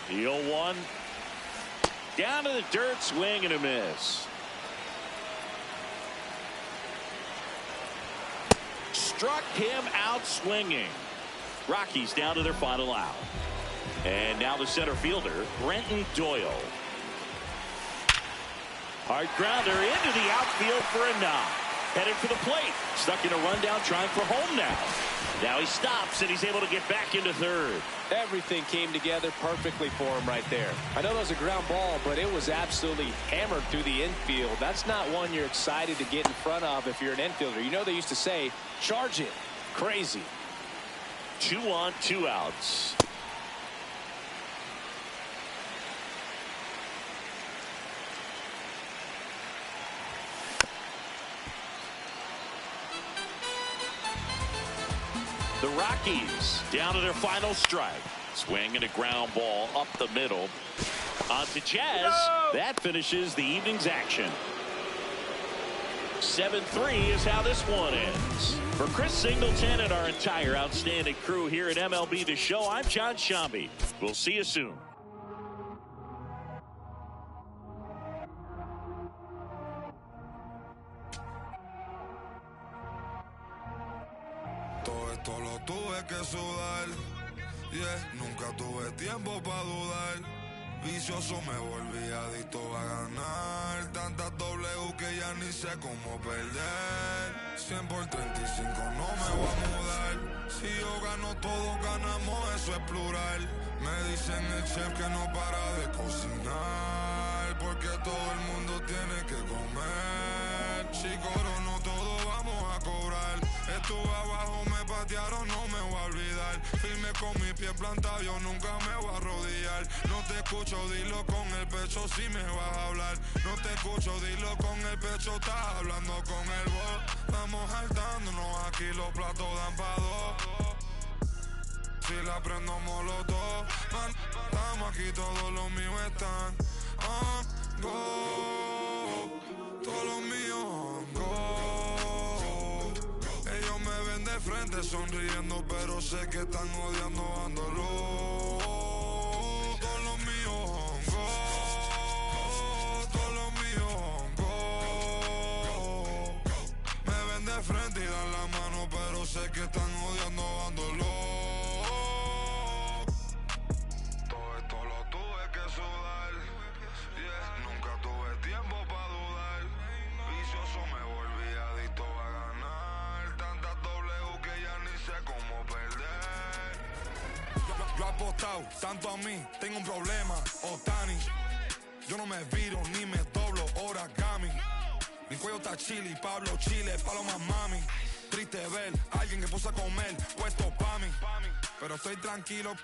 The 0-1. Down to the dirt, swing and a miss. Struck him out swinging. Rockies down to their final out. And now the center fielder, Brenton Doyle. Hard grounder into the outfield for a knock. Headed for the plate. Stuck in a rundown, trying for home now. Now he stops, and he's able to get back into third.
Everything came together perfectly for him right there. I know that was a ground ball, but it was absolutely hammered through the infield. That's not one you're excited to get in front of if you're an infielder. You know they used to say, charge it. Crazy.
2 on, 2 outs. The Rockies down to their final strike. Swing and a ground ball up the middle. On to Jazz. That finishes the evening's action. 7-3 is how this one ends. For Chris Singleton and our entire outstanding crew here at MLB The Show, I'm John Shambi. We'll see you soon.
Todo esto lo tuve que sudar, yeah, nunca tuve tiempo para dudar. Vicioso me volví adicto a ganar. Tantas W que ya ni sé cómo perder. 100 por 35 no me voy a mudar. Si yo gano todos ganamos, eso es plural. Me dicen el chef que no para de cocinar, porque todo el mundo tiene que comer. Si corono todo vamos a cobrar. Estuve abajo, me patearon, no me voy a olvidar. Firme con mi pie plantado, yo nunca me voy a arrodillar. No te escucho, dilo con el pecho si me vas a hablar. No te escucho, dilo con el pecho, estás hablando con el voz. Estamos saltándonos, aquí los platos dan pa' dos. Si la prendo molotov, estamos aquí, todos los míos están on go. Todos los míos on go. Ellos me ven de frente sonriendo, pero sé que están odiando, ándolo. Todos los míos on go. Todos los míos on go. Me ven de frente y dan la mano, pero sé que están odiando, ándolo. Todo esto lo tuve que sudar, yeah, nunca tuve tiempo para dudar. Vicioso me volví adicto a ganar. Tantas W que ya ni sé cómo perder. Yo he apostado tanto a mí, tengo un problema, Otani. Yo no me viro ni me doblo, origami. Mi cuello está chili, Pablo Chile, paloma mami. Triste ver a alguien que puso a comer, puesto pa' mí. Pero estoy tranquilo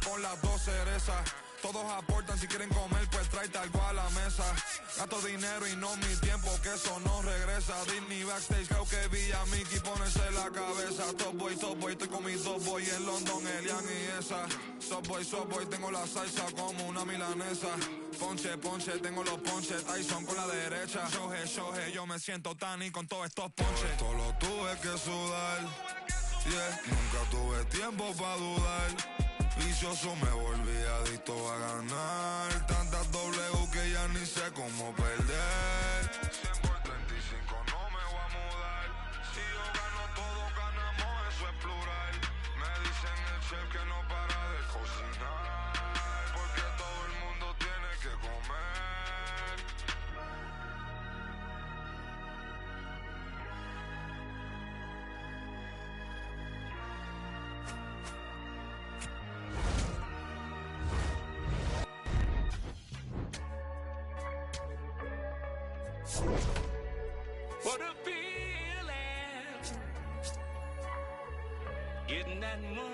con las 2 cerezas. Todos aportan, si quieren comer, pues tráete algo a la mesa. Gasto dinero y no mi tiempo, que eso no regresa. Disney backstage, creo que vi a Mickey ponerse la cabeza. Top boy, estoy con mis dos boy en London, Elian y esa. Subway, tengo la salsa como una milanesa. Ponche, tengo los ponches, Tyson con la derecha. Shoje, yo me siento Tani con todos estos ponches. Esto lo tuve que sudar, yeah. Nunca tuve tiempo pa' dudar. Vicioso me volví adicto a ganar. Tantas W que ya ni sé cómo perder. 100 por 35 no me voy a mudar. Si yo gano todos ganamos, eso es plural. Me dicen el chef que no para de cocinar, porque todo el mundo tiene que comer.
What a feeling, getting that money.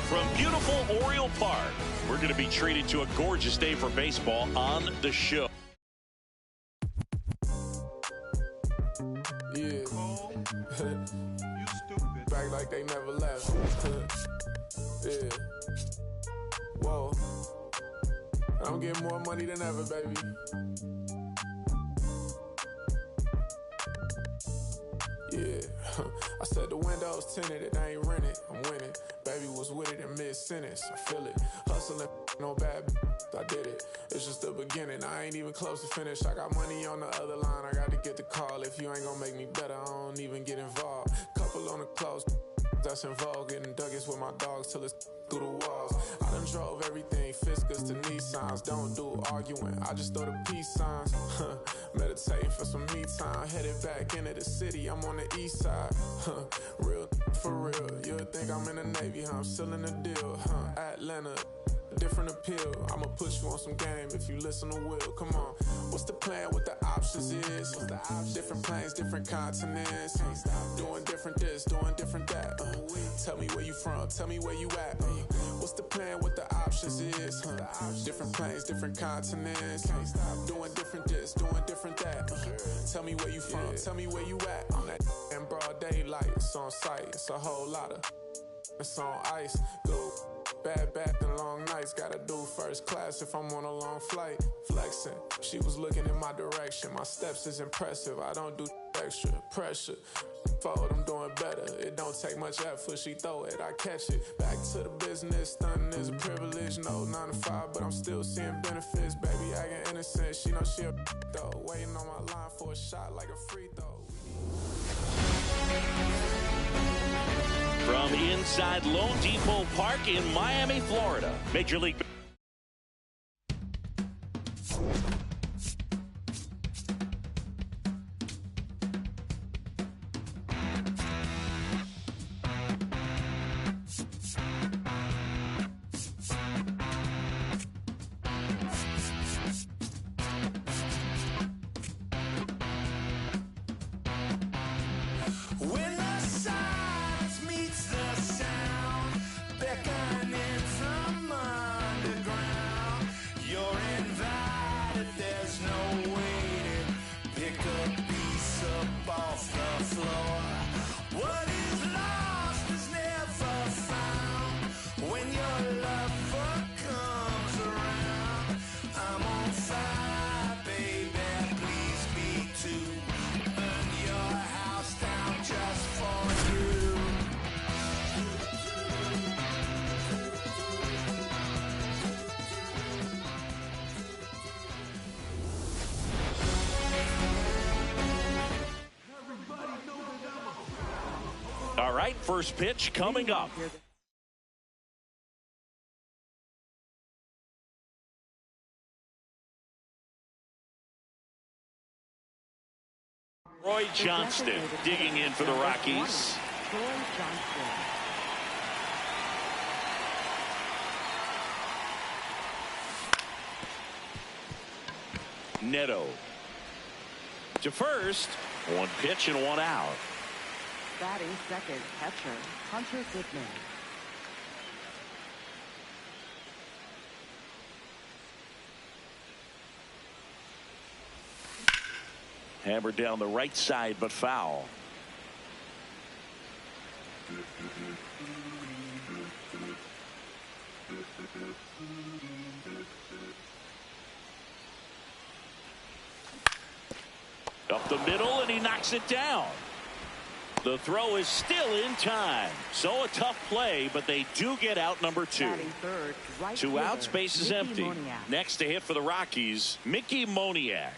From beautiful Oriole Park, we're going to be treated to a gorgeous day for baseball on the show.
Yeah. You stupid. Back like they never left. Yeah. Whoa. I'm getting more money than ever, baby. Yeah. I said the windows tinted, it ain't rented. I'm winning. Baby was with it in mid-sentence. I feel it. Hustling, no bad. I did it. It's just the beginning. I ain't even close to finish. I got money on the other line. I got to get the call. If you ain't gonna make me better, I don't even get involved. Couple on the close. That's in vogue. Getting Douglas with my dogs till it's through the walls. I done drove everything Fiscus to Nissans. Don't do arguing. I just throw the peace signs. Meditating for some me time. Headed back into the city. I'm on the east side. Real for real. You'll think I'm in the Navy, huh? I'm still in the deal. Atlanta. Different appeal. I'ma put you on some game if you listen to Will. Come on. What's the plan? What the options is? Different planes, different continents. Doing different this, doing different that. Tell me where you from. Tell me where you at. What's the plan? What the options is? Different planes, different continents. Doing different this, doing different that. Tell me where you from. Tell me where you at. On that in broad daylight. It's on sight. It's a whole lot of. It's on ice. Go. Bad back and long nights, gotta do first class if I'm on a long flight. Flexing, she was looking in my direction. My steps is impressive, I don't do extra pressure. Forward, I'm doing better. It don't take much effort, she throw it, I catch it. Back to the business, stunting is a privilege. No 9 to 5, but I'm still seeing benefits. Baby, I get innocent, she know she a though. Waiting on my line for a shot like a free throw.
From inside Lone Depot Park in Miami, Florida, Major League.
When the silence meets the sound, beckoning from underground, you're invited, there's no waiting. Pick a piece up off the floor. What is lost is never found. When your lover comes around, I'm on fire, baby, please me too. Burn your house down just for you.
All right, first pitch coming up. Roy Johnston digging in for the Rockies.
Roy Johnston.
Neto to first. One pitch and one out.
Batting second, catcher, Hunter Goodman.
Hammered down the right side, but foul. Up the middle, and he knocks it down. The throw is still in time. So a tough play, but they do get out number two.
Batting third, right
Two
fielder,
outs, base is
Mickey
empty.
Moniak.
Next to hit for the Rockies, Mickey Moniak.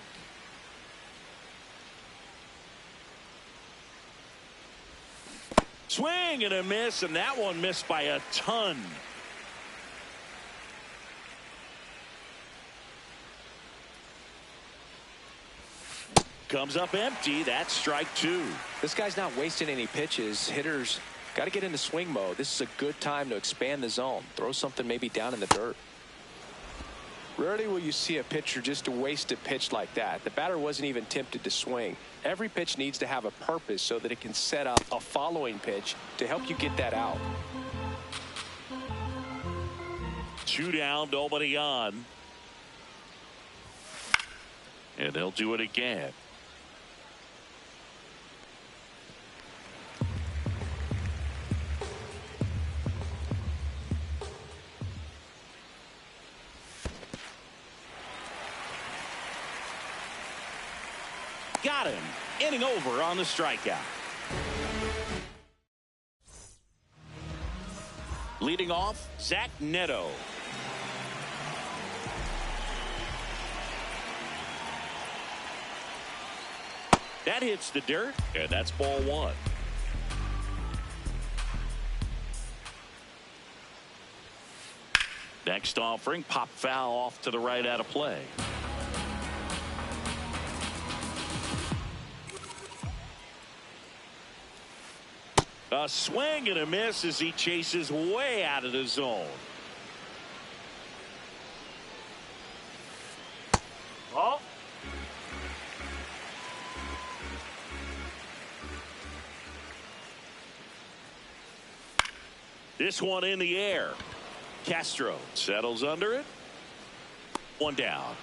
Swing and a miss, and that one missed by a ton. Comes up empty. That's strike two.
This guy's not wasting any pitches. Hitters got to get into swing mode. This is a good time to expand the zone. Throw something maybe down in the dirt. Rarely will you see a pitcher just waste a pitch like that. The batter wasn't even tempted to swing. Every pitch needs to have a purpose so that it can set up a following pitch to help you get that out.
Two down, nobody on. And they'll do it again. Got him. Inning over on the strikeout. Leading off, Zach Neto. That hits the dirt, and that's ball one. Next offering, pop foul off to the right out of play. A swing and a miss as he chases way out of the zone.
Oh.
This one in the air. Castro settles under it. One down.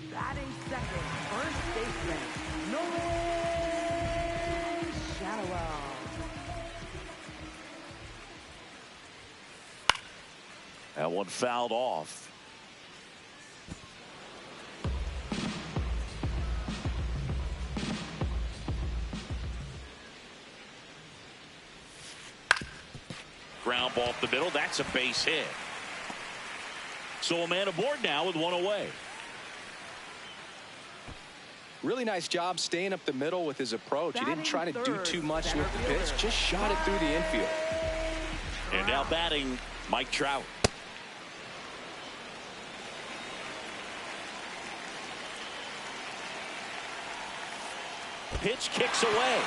Batting second, first baseman, Nolan Shadowell.
That one fouled off. Ground ball up the middle. That's a base hit. So a man aboard now with one away.
Really nice job staying up the middle with his approach. He didn't try to do too much with the pitch, just shot it through the infield.
And now batting, Mike Trout. Pitch kicks away.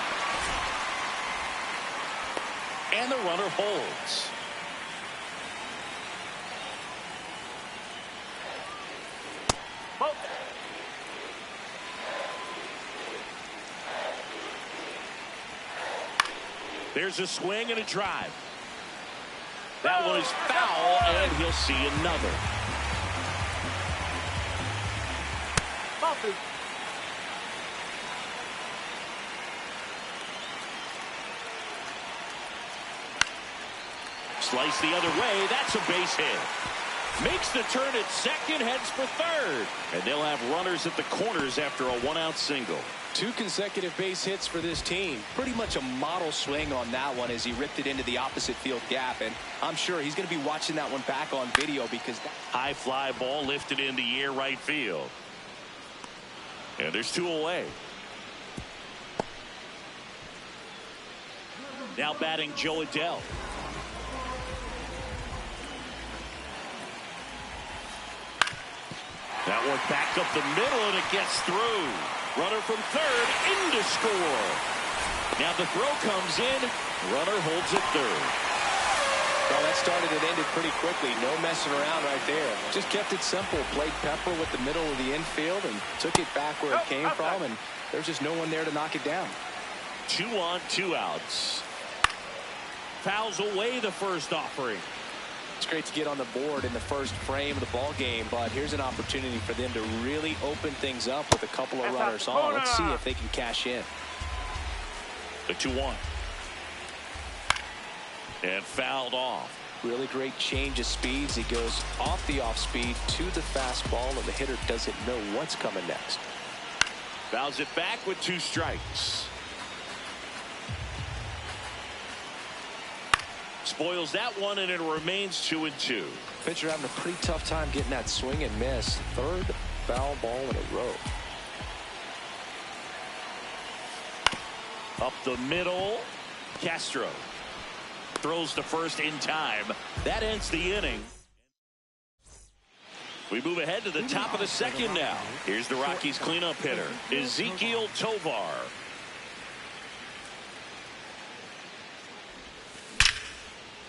And the runner holds. There's a swing and a drive. That one is foul, and he'll see another. Slice the other way. That's a base hit. Makes the turn at second, heads for third. And they'll have runners at the corners after a one-out single.
2 consecutive base hits for this team. Pretty much a model swing on that one as he ripped it into the opposite field gap. And I'm sure he's going to be watching that one back on video because
high fly ball lifted in the air right field. And there's 2 away. Now batting Joe Adell. That one backed up the middle, and it gets through. Runner from third in to score. Now the throw comes in. Runner holds it third.
Well, that started and ended pretty quickly. No messing around right there. Just kept it simple. Played Pepper with the middle of the infield and took it back where it came from, and there's just no one there to knock it down.
2 on, 2 outs. Fouls away the first offering.
It's great to get on the board in the first frame of the ball game, but here's an opportunity for them to really open things up with a couple of runners on. Let's see if they can cash in.
The 2-1. And fouled off.
Really great change of speeds. He goes off the off speed to the fastball, and the hitter doesn't know what's coming next.
Fouls it back with 2 strikes. Spoils that one, and it remains 2-2.
Pitcher having a pretty tough time getting that swing and miss. 3rd foul ball in a row.
Up the middle. Castro throws to first in time. That ends the inning. We move ahead to the top of the second now. Here's the Rockies cleanup hitter, Ezequiel Tovar.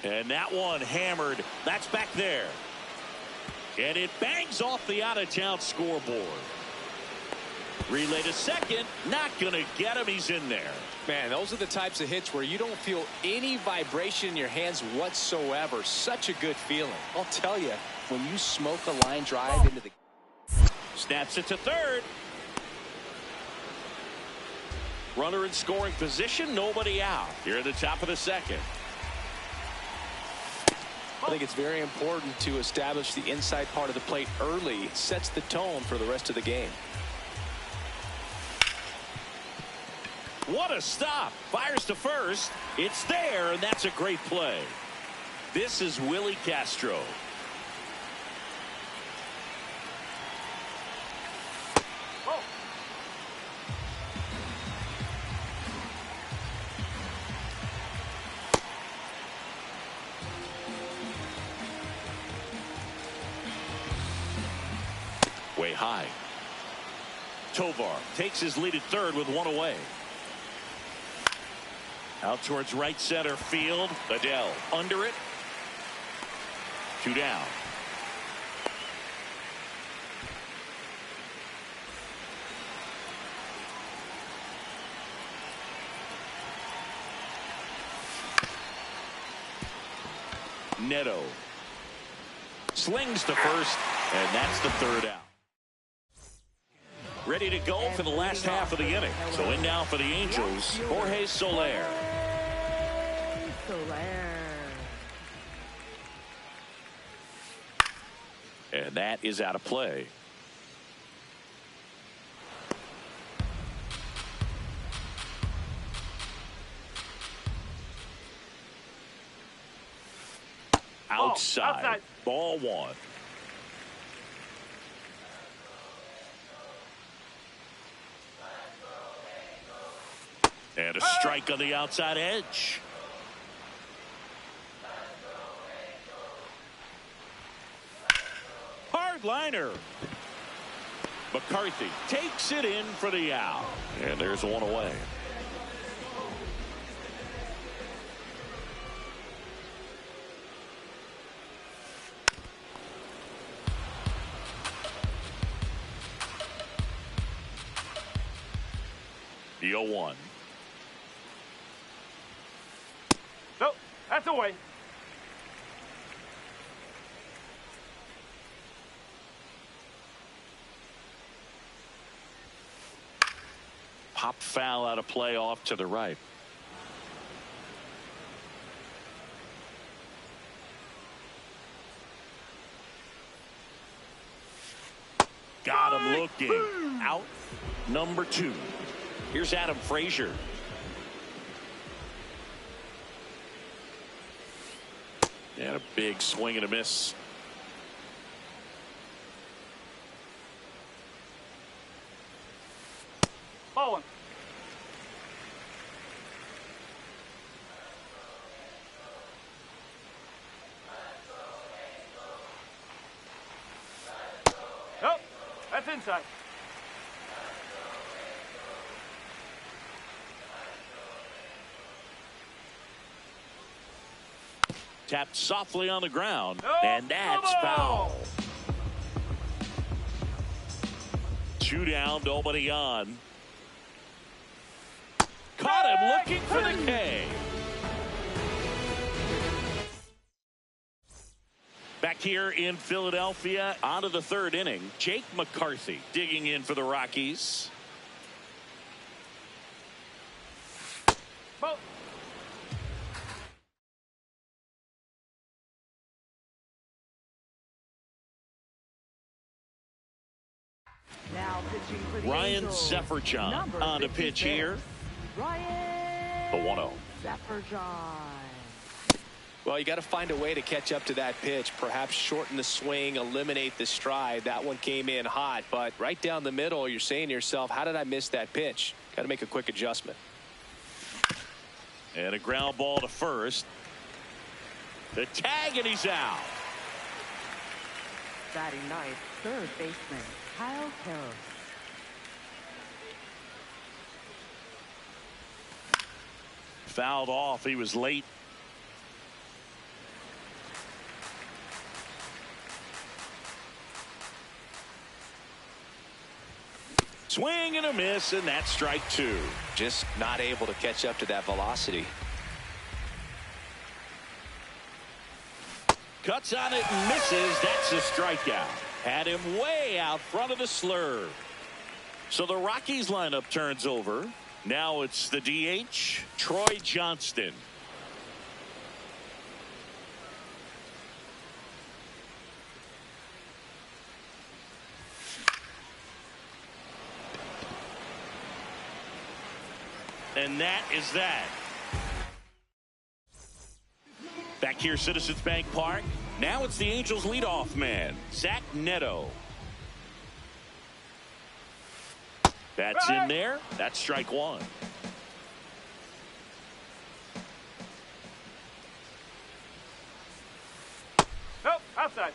And that one hammered. That's back there. And it bangs off the out-of-town scoreboard. Relay to second. Not going to get him. He's in there.
Man, those are the types of hits where you don't feel any vibration in your hands whatsoever. Such a good feeling. I'll tell you, when you smoke a line drive into the...
Snaps it to third. Runner in scoring position. Nobody out. Here at the top of the second.
I think it's very important to establish the inside part of the plate early. It sets the tone for the rest of the game.
What a stop. Fires to first. It's there, and that's a great play. This is Willie Castro. Way high. Tovar takes his lead at third with 1 away. Out towards right center field. Adell under it. 2 down. Neto slings to first, and that's the 3rd out. Ready to go for the last half of the inning. So in now for the Angels, Jorge Soler. And that is out of play. Outside. Ball one. And a strike on the outside edge. Hard liner. McCarthy takes it in for the out. And there's one away. The 0-1.
Nope, that's away.
Pop foul out of play off to the right. Got him looking. Out number 2. Here's Adam Frazier. And a big swing and a miss.
Ball one. Nope, that's inside.
Tapped softly on the ground,
nope,
and that's foul. 2 down, nobody on. Caught him looking for the K. Back here in Philadelphia, on to the 3rd inning. Jake McCarthy digging in for the Rockies.
Ball.
Now pitching for the
Ryan
Angels,
Sefferjohn
number
on to pitch
56,
here.
Ryan
The 1-0.
Sefferjohn.
Well, you got to find a way to catch up to that pitch. Perhaps shorten the swing, eliminate the stride. That one came in hot, but right down the middle, you're saying to yourself, how did I miss that pitch? Got to make a quick adjustment.
And a ground ball to first. The tag, and he's out.
Batting ninth, 3rd baseman Kyle Karros.
Fouled off. He was late. Swing and a miss, and that's strike 2.
Just not able to catch up to that velocity.
Cuts on it and misses. That's a strikeout. Had him way out front of the slurve. So the Rockies lineup turns over. Now it's the DH, Troy Johnston. And that is that. Back here, Citizens Bank Park. Now it's the Angels leadoff man, Zach Neto. That's in there. That's strike 1.
Nope, outside.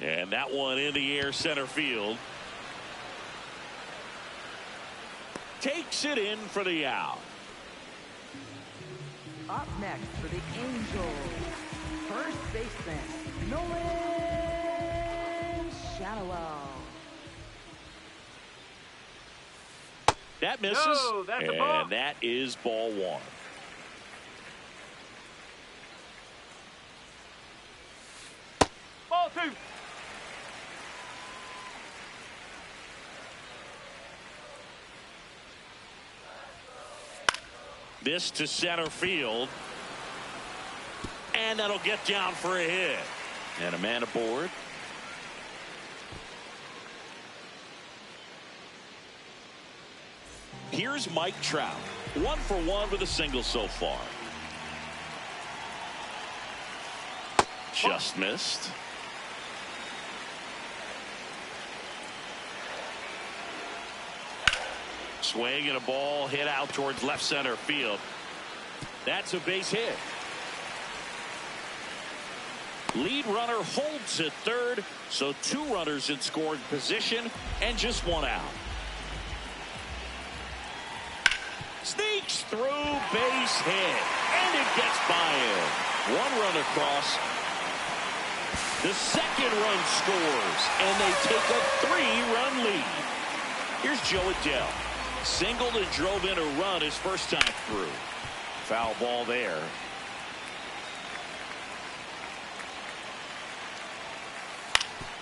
And that one in the air center field. Takes it in for the out.
Up next for the Angels, 1st baseman Nolan Shadowell.
That misses.
No, that's a ball.
And that is ball 1.
Ball 2.
This to center field. And that'll get down for a hit. And a man aboard. Here's Mike Trout. 1 for 1 with a single so far. Just missed. Swing and a ball hit out towards left center field. That's a base hit. Lead runner holds at third, so 2 runners in scoring position and just 1 out. Sneaks through, base hit, and it gets by him. 1 run across. The second run scores, and they take a 3-run lead. Here's Joe Adele. Singled and drove in a run his first time through. Foul ball there.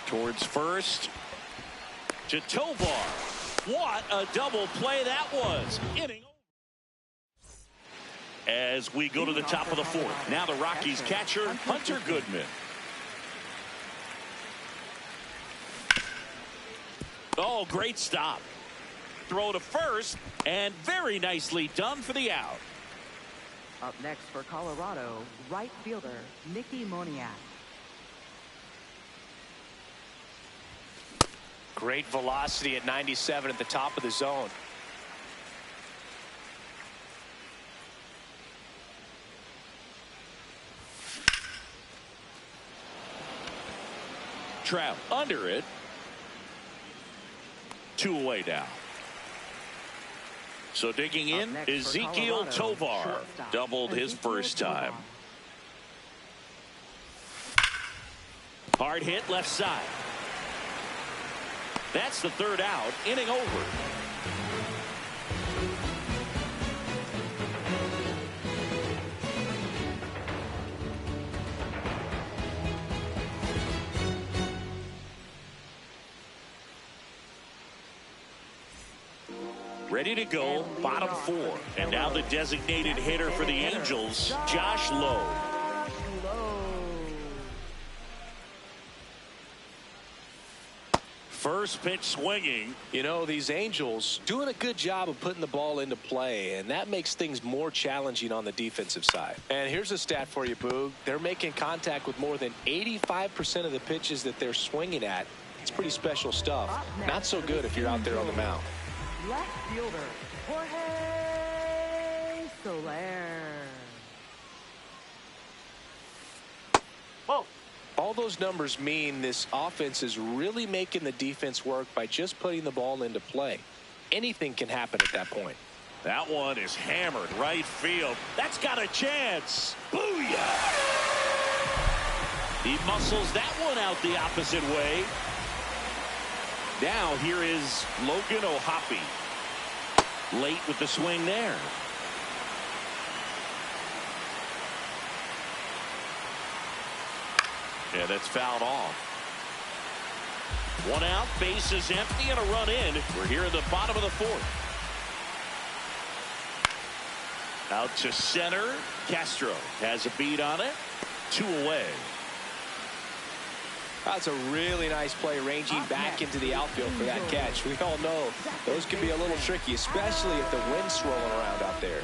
Towards first. To Tovar. What a double play that was. Inning. As we go to the top of the 4th. Now the Rockies catcher, Hunter Goodman. Oh, great stop. Throw to first, and very nicely done for the out.
Up next for Colorado, right fielder Mickey Moniak.
Great velocity at 97 at the top of the zone.
Trout under it. 2 away now. So digging in, Ezekiel Tovar doubled his first time. Hard hit left side. That's the 3rd out. Inning over. Ready to go, bottom 4. And now the designated hitter for the Angels, Josh Lowe. First pitch swinging.
You know, these Angels doing a good job of putting the ball into play, and that makes things more challenging on the defensive side. And here's a stat for you, Boog. They're making contact with more than 85% of the pitches that they're swinging at. It's pretty special stuff. Not so good if you're out there on the mound.
Left fielder Jorge Soler.
Whoa.
All those numbers mean this offense is really making the defense work by just putting the ball into play. Anything can happen at that point.
That one is hammered right field. That's got a chance. Booyah! He muscles that one out the opposite way. Now here is Logan O'Hoppe. Late with the swing there. Yeah, that's fouled off. 1 out, base is empty, and a run in. We're here in the bottom of the 4th. Out to center. Castro has a beat on it. 2 away.
That's a really nice play, ranging back into the outfield for that catch. We all know those can be a little tricky, especially if the wind's swirling around out there.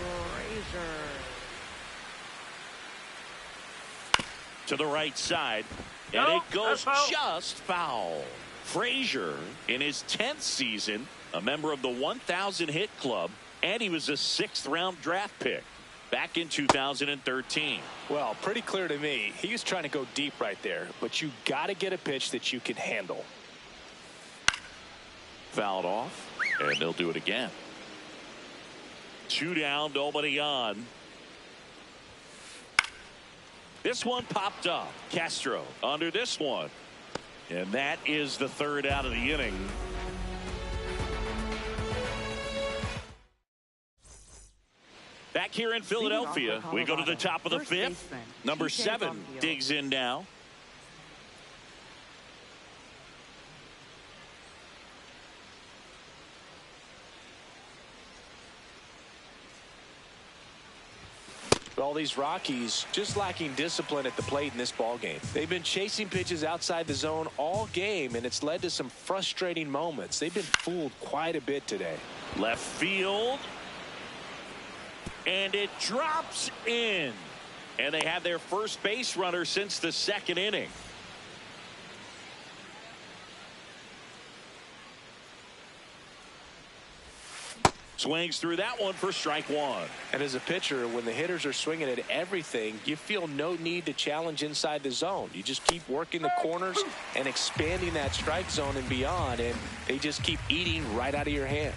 To the right side, and it goes just foul. Frazier, in his 10th season, a member of the 1,000 hit club, and he was a 6th-round draft pick back in 2013.
Well, pretty clear to me, he was trying to go deep right there, but you got to get a pitch that you can handle.
Fouled off, and they'll do it again. 2 down, nobody on. This one popped up. Castro under this one. And that is the 3rd out of the inning. Back here in Philadelphia, we go to the top of the 5th. Number 7 digs in now.
Well, these Rockies just lacking discipline at the plate in this ball game. They've been chasing pitches outside the zone all game, and it's led to some frustrating moments. They've been fooled quite a bit today.
Left field. And it drops in. And they have their first base runner since the second inning. Swings through that one for strike one.
And as a pitcher, when the hitters are swinging at everything, you feel no need to challenge inside the zone. You just keep working the corners and expanding that strike zone and beyond, and they just keep eating right out of your hand.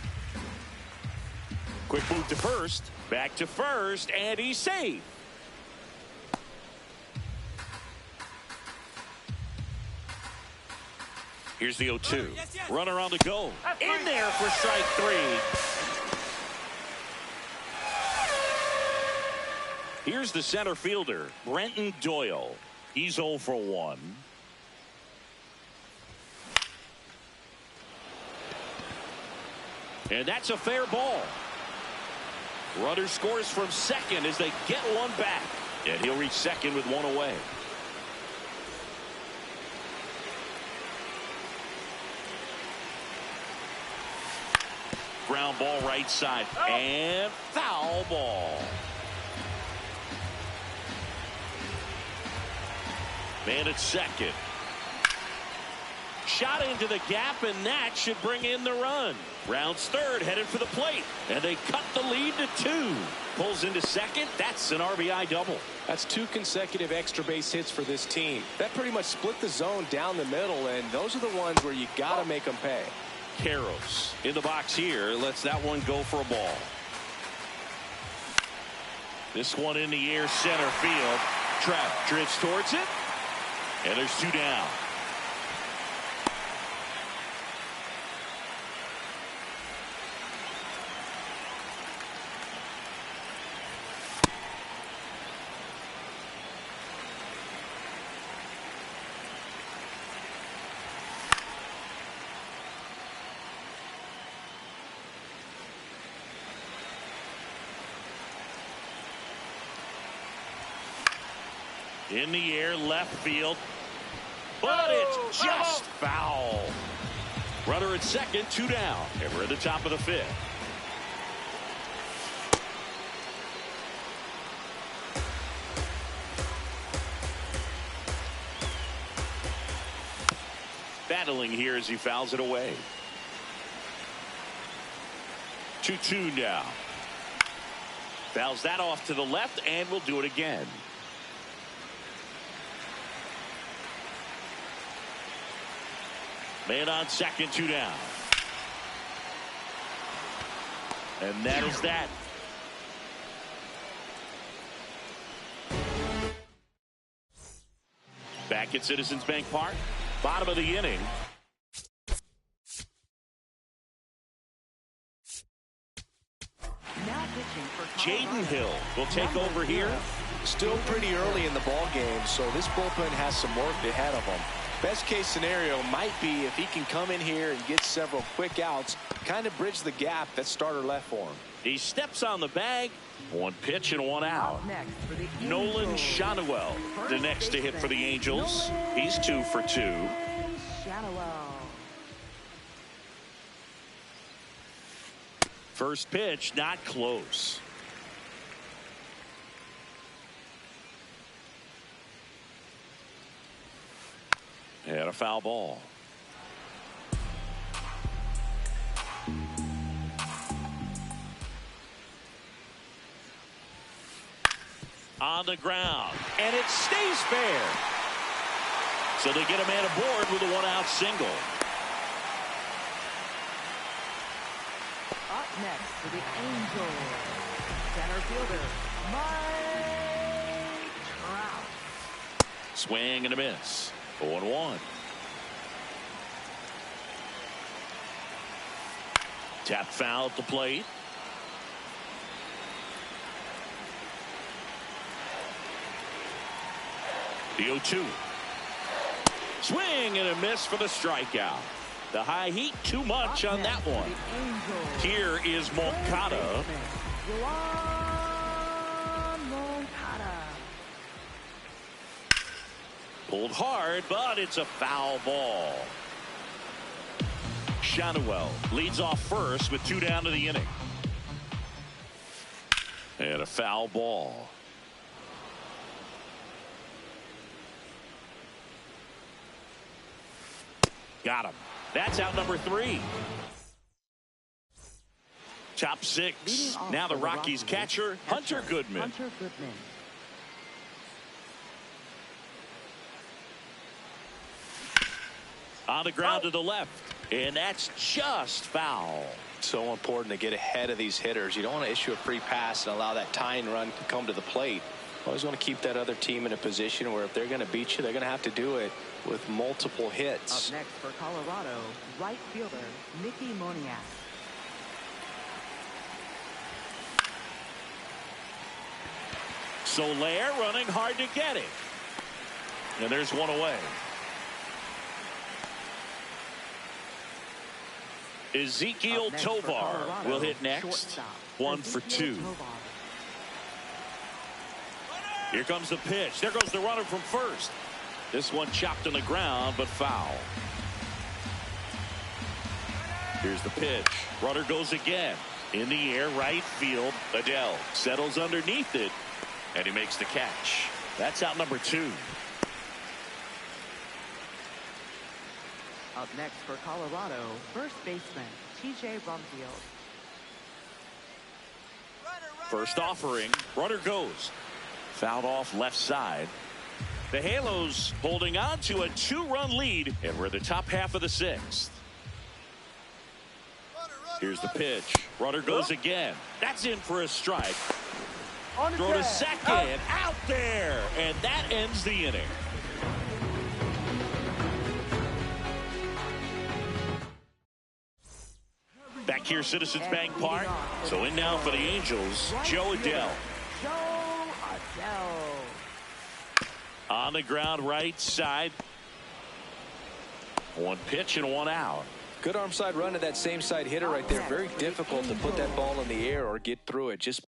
Quick move to first. Back to first, and he's safe. Here's the 0-2. Runner on the go. In there for strike three. Here's the center fielder, Brenton Doyle. He's 0 for 1. And that's a fair ball. Runner scores from second as they get one back. And he'll reach second with one away. Ground ball right side. And foul ball. Man at second. Shot into the gap, and that should bring in the run. Rounds third, headed for the plate. And they cut the lead to 2. Pulls into second. That's an RBI double.
That's 2 consecutive extra base hits for this team. That pretty much split the zone down the middle, and those are the ones where you got to make them pay.
Carros in the box here. Lets that one go for a ball. This one in the air, center field. Trap drifts towards it. And there's 2 down. In the air, left field. But it's just foul. Runner at second, 2 down. And we're at the top of the 5th. Battling here as he fouls it away. 2-2 now. Fouls that off to the left, and will do it again. Man on second, 2 down. And that is that. Back at Citizens Bank Park, bottom of the inning. Jaden Hill will take over here.
Still pretty early in the ball game, so this bullpen has some work ahead of them. Best case scenario might be if he can come in here and get several quick outs, kind of bridge the gap that starter left for him.
He steps on the bag. 1 pitch and 1 out. Nolan Schanuel, the next to hit for the Angels. He's 2 for 2. First pitch, not close. And a foul ball. On the ground, and it stays fair. So they get a man aboard with a 1-out single.
Up next for the Angels, center fielder, Mike Trout.
Swing and a miss. 0-1. Tap foul at the plate. The 0-2. Swing and a miss for the strikeout. The high heat too much on that one. Here is Moncada. Pulled hard, but it's a foul ball. Shanuel leads off first with 2 down to the inning. And a foul ball. Got him. That's out number 3. Top 6. Now the Rockies catcher, Hunter Goodman.
Hunter Goodman.
On the ground to the left. And that's just foul.
So important to get ahead of these hitters. You don't want to issue a free pass and allow that tying run to come to the plate. Always want to keep that other team in a position where if they're going to beat you, they're going to have to do it with multiple hits.
Up next for Colorado, right fielder Mickey Moniak.
Soler running hard to get it. And there's one away. Ezekiel Tovar will hit next. 1 for 2. Here comes the pitch. There goes the runner from first. This one chopped on the ground, but foul. Here's the pitch. Runner goes again. In the air, right field. Adele settles underneath it, and he makes the catch. That's out number 2.
Up next for Colorado, first baseman TJ Brumfield.
First offering. Runner goes. Fouled off left side. The Halos holding on to a 2-run lead, and we're the top half of the 6th. Here's the pitch. Runner goes again. That's in for a strike. Throw to second. Out there. And that ends the inning. Back here, Citizens Bank Park. So in now for the Angels, Joe Adele. On the ground, right side. 1 pitch and 1 out.
Good arm side run to that same side hitter right there. Very difficult to put that ball in the air or get through it. Just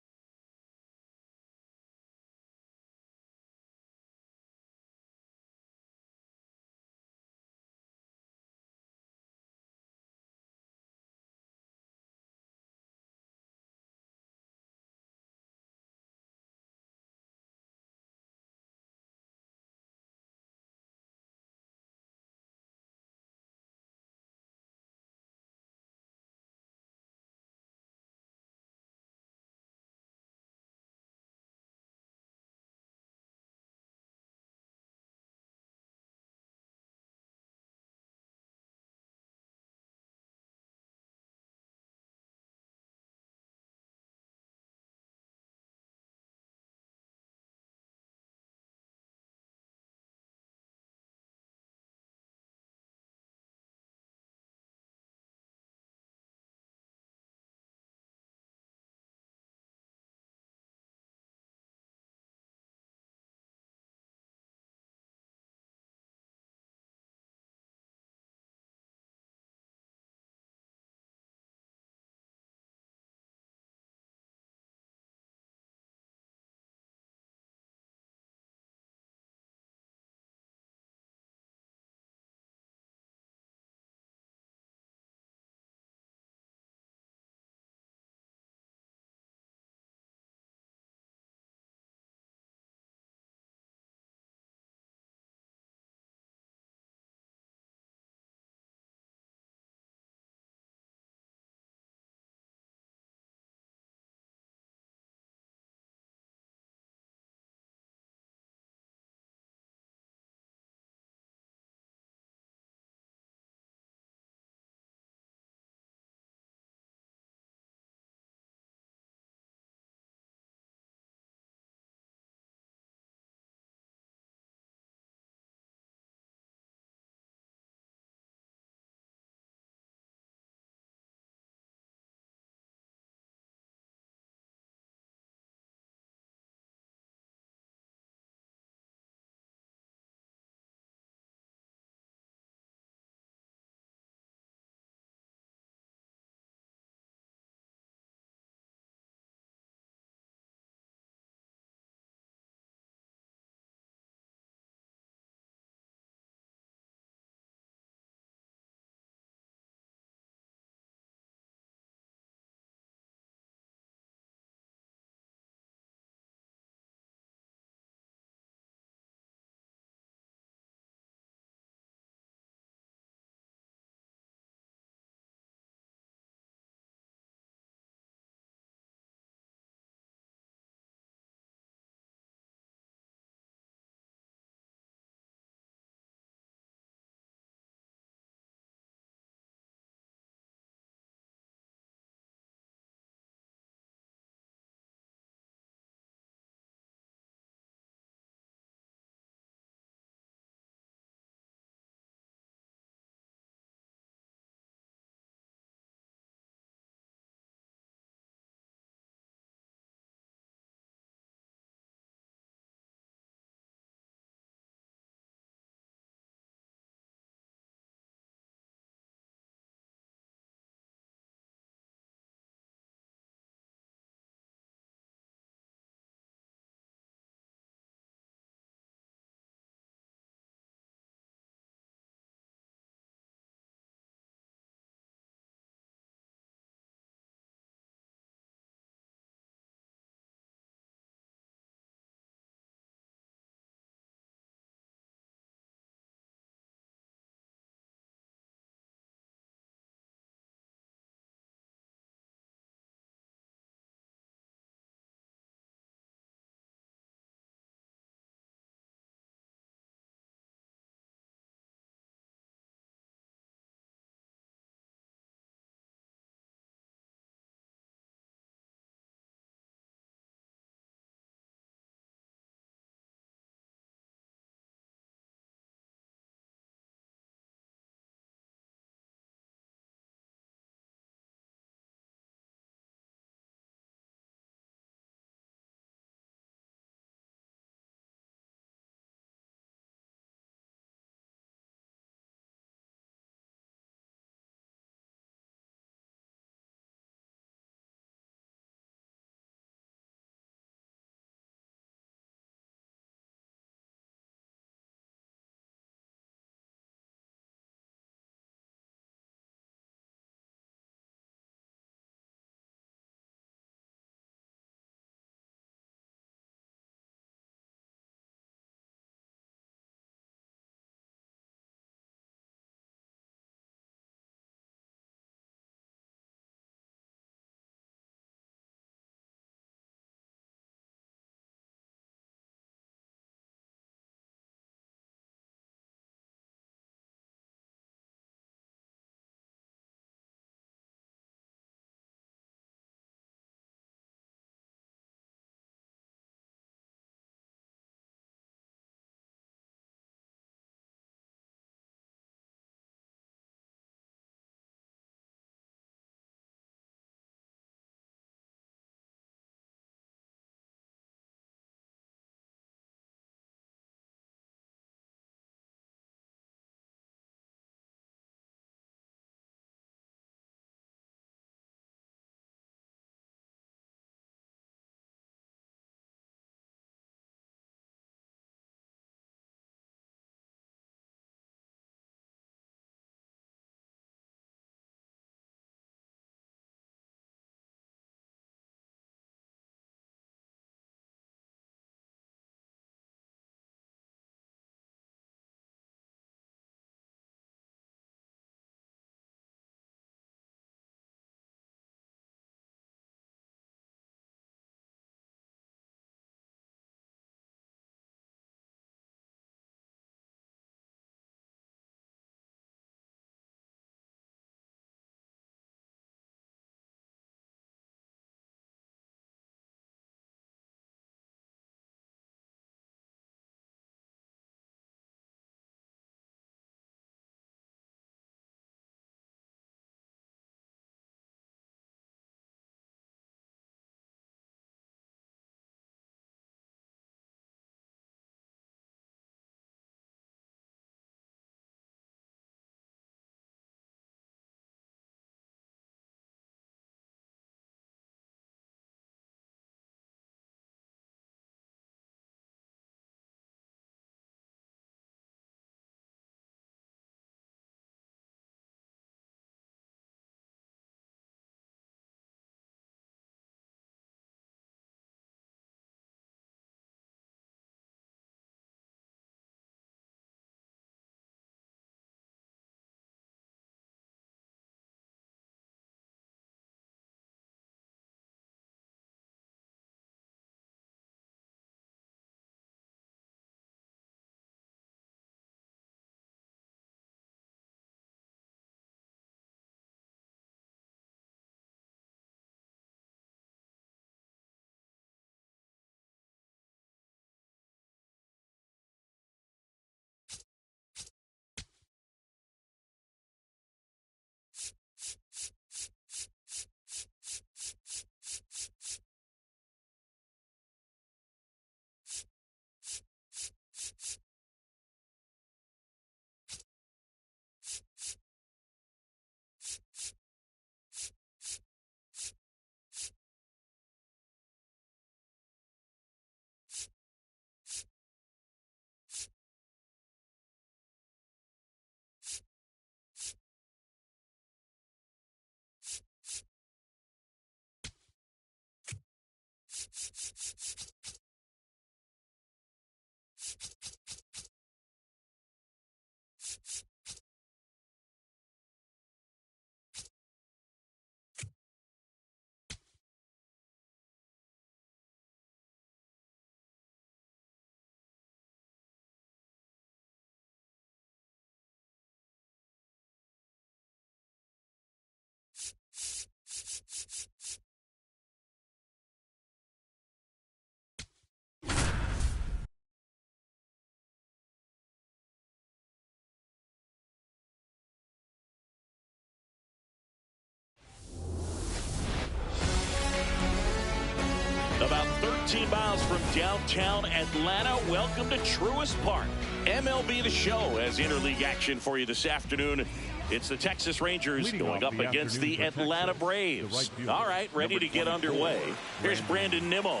13 miles from downtown Atlanta. Welcome to Truist Park. MLB The Show has interleague action for you this afternoon. It's the Texas Rangers going up against the Atlanta Braves. All right, ready to get underway. Here's Brandon Nimmo.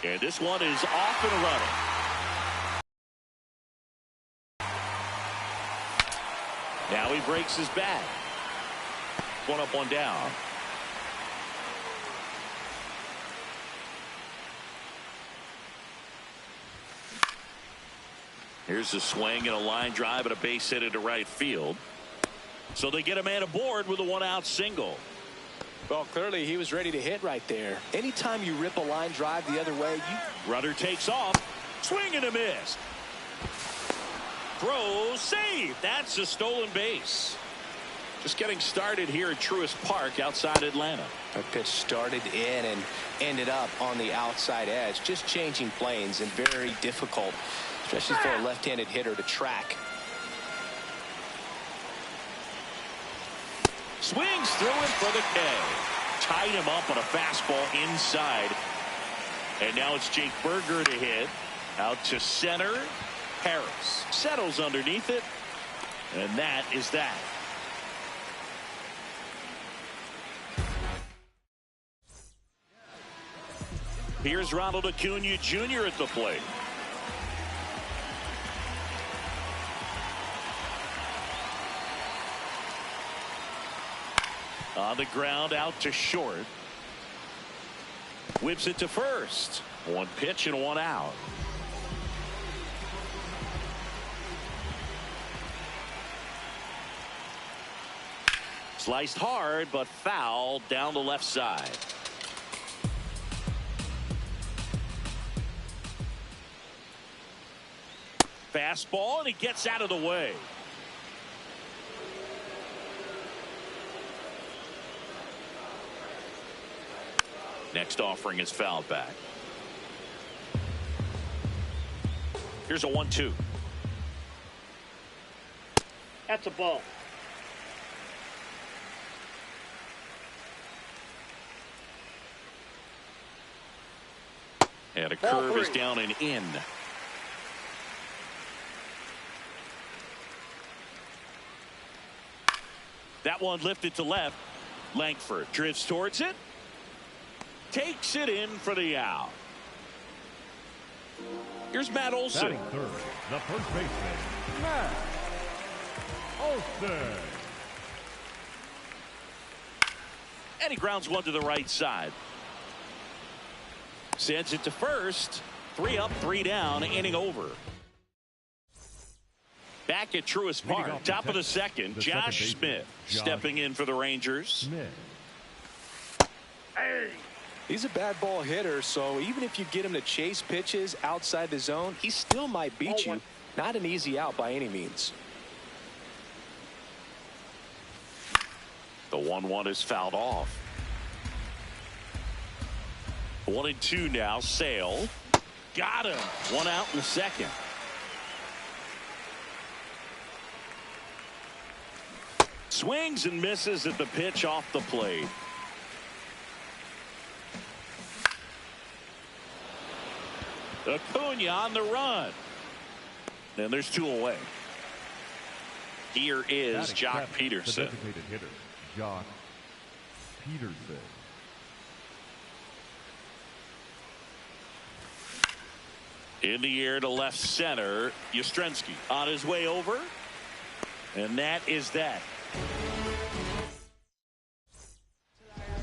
And this one is off and running. Now he breaks his bat. One up, one down. Here's a swing and a line drive and a base hit into right field. So they get a man aboard with a one-out single.
Well, clearly he was ready to hit right there. Anytime you rip a line drive the other way,
Runner takes off. Swing and a miss. Throw, save. That's a stolen base. Just getting started here at Truist Park outside Atlanta.
a pitch started in and ended up on the outside edge. Just changing planes and very difficult, especially for a left-handed hitter to track.
Swings through it for the K. Tied him up on a fastball inside. And now it's Jake Berger to hit. Out to center. Harris settles underneath it. And that is that. Here's Ronald Acuna Jr. at the plate. On the ground, out to short. Whips it to first. One pitch and one out. Sliced hard, but foul down the left side. Fastball, and he gets out of the way. Next offering is fouled back. Here's a 1-2.
That's a ball.
And a curve is down and in. That one lifted to left. Langford drifts towards it. Takes it in for the out. Here's Matt Olson.
Batting third, the first baseman, Matt Olson.
And he grounds one to the right side. Sends it to first. 3 up, 3 down, inning over. Back at Truist Park, top of the second, Josh Smith stepping in for the Rangers.
Hey.
He's a bad ball hitter, so even if you get him to chase pitches outside the zone, he still might beat you. Not an easy out by any means.
The 1-1 is fouled off. 1-2 now. Sale. Got him. 1 out in the second. Swings and misses at the pitch off the plate. Acuna on the run. And there's 2 away. Here is Jock Peterson.
The designated hitter, Jock Peterson.
In the air to left center. Yastrzemski on his way over. And that is that.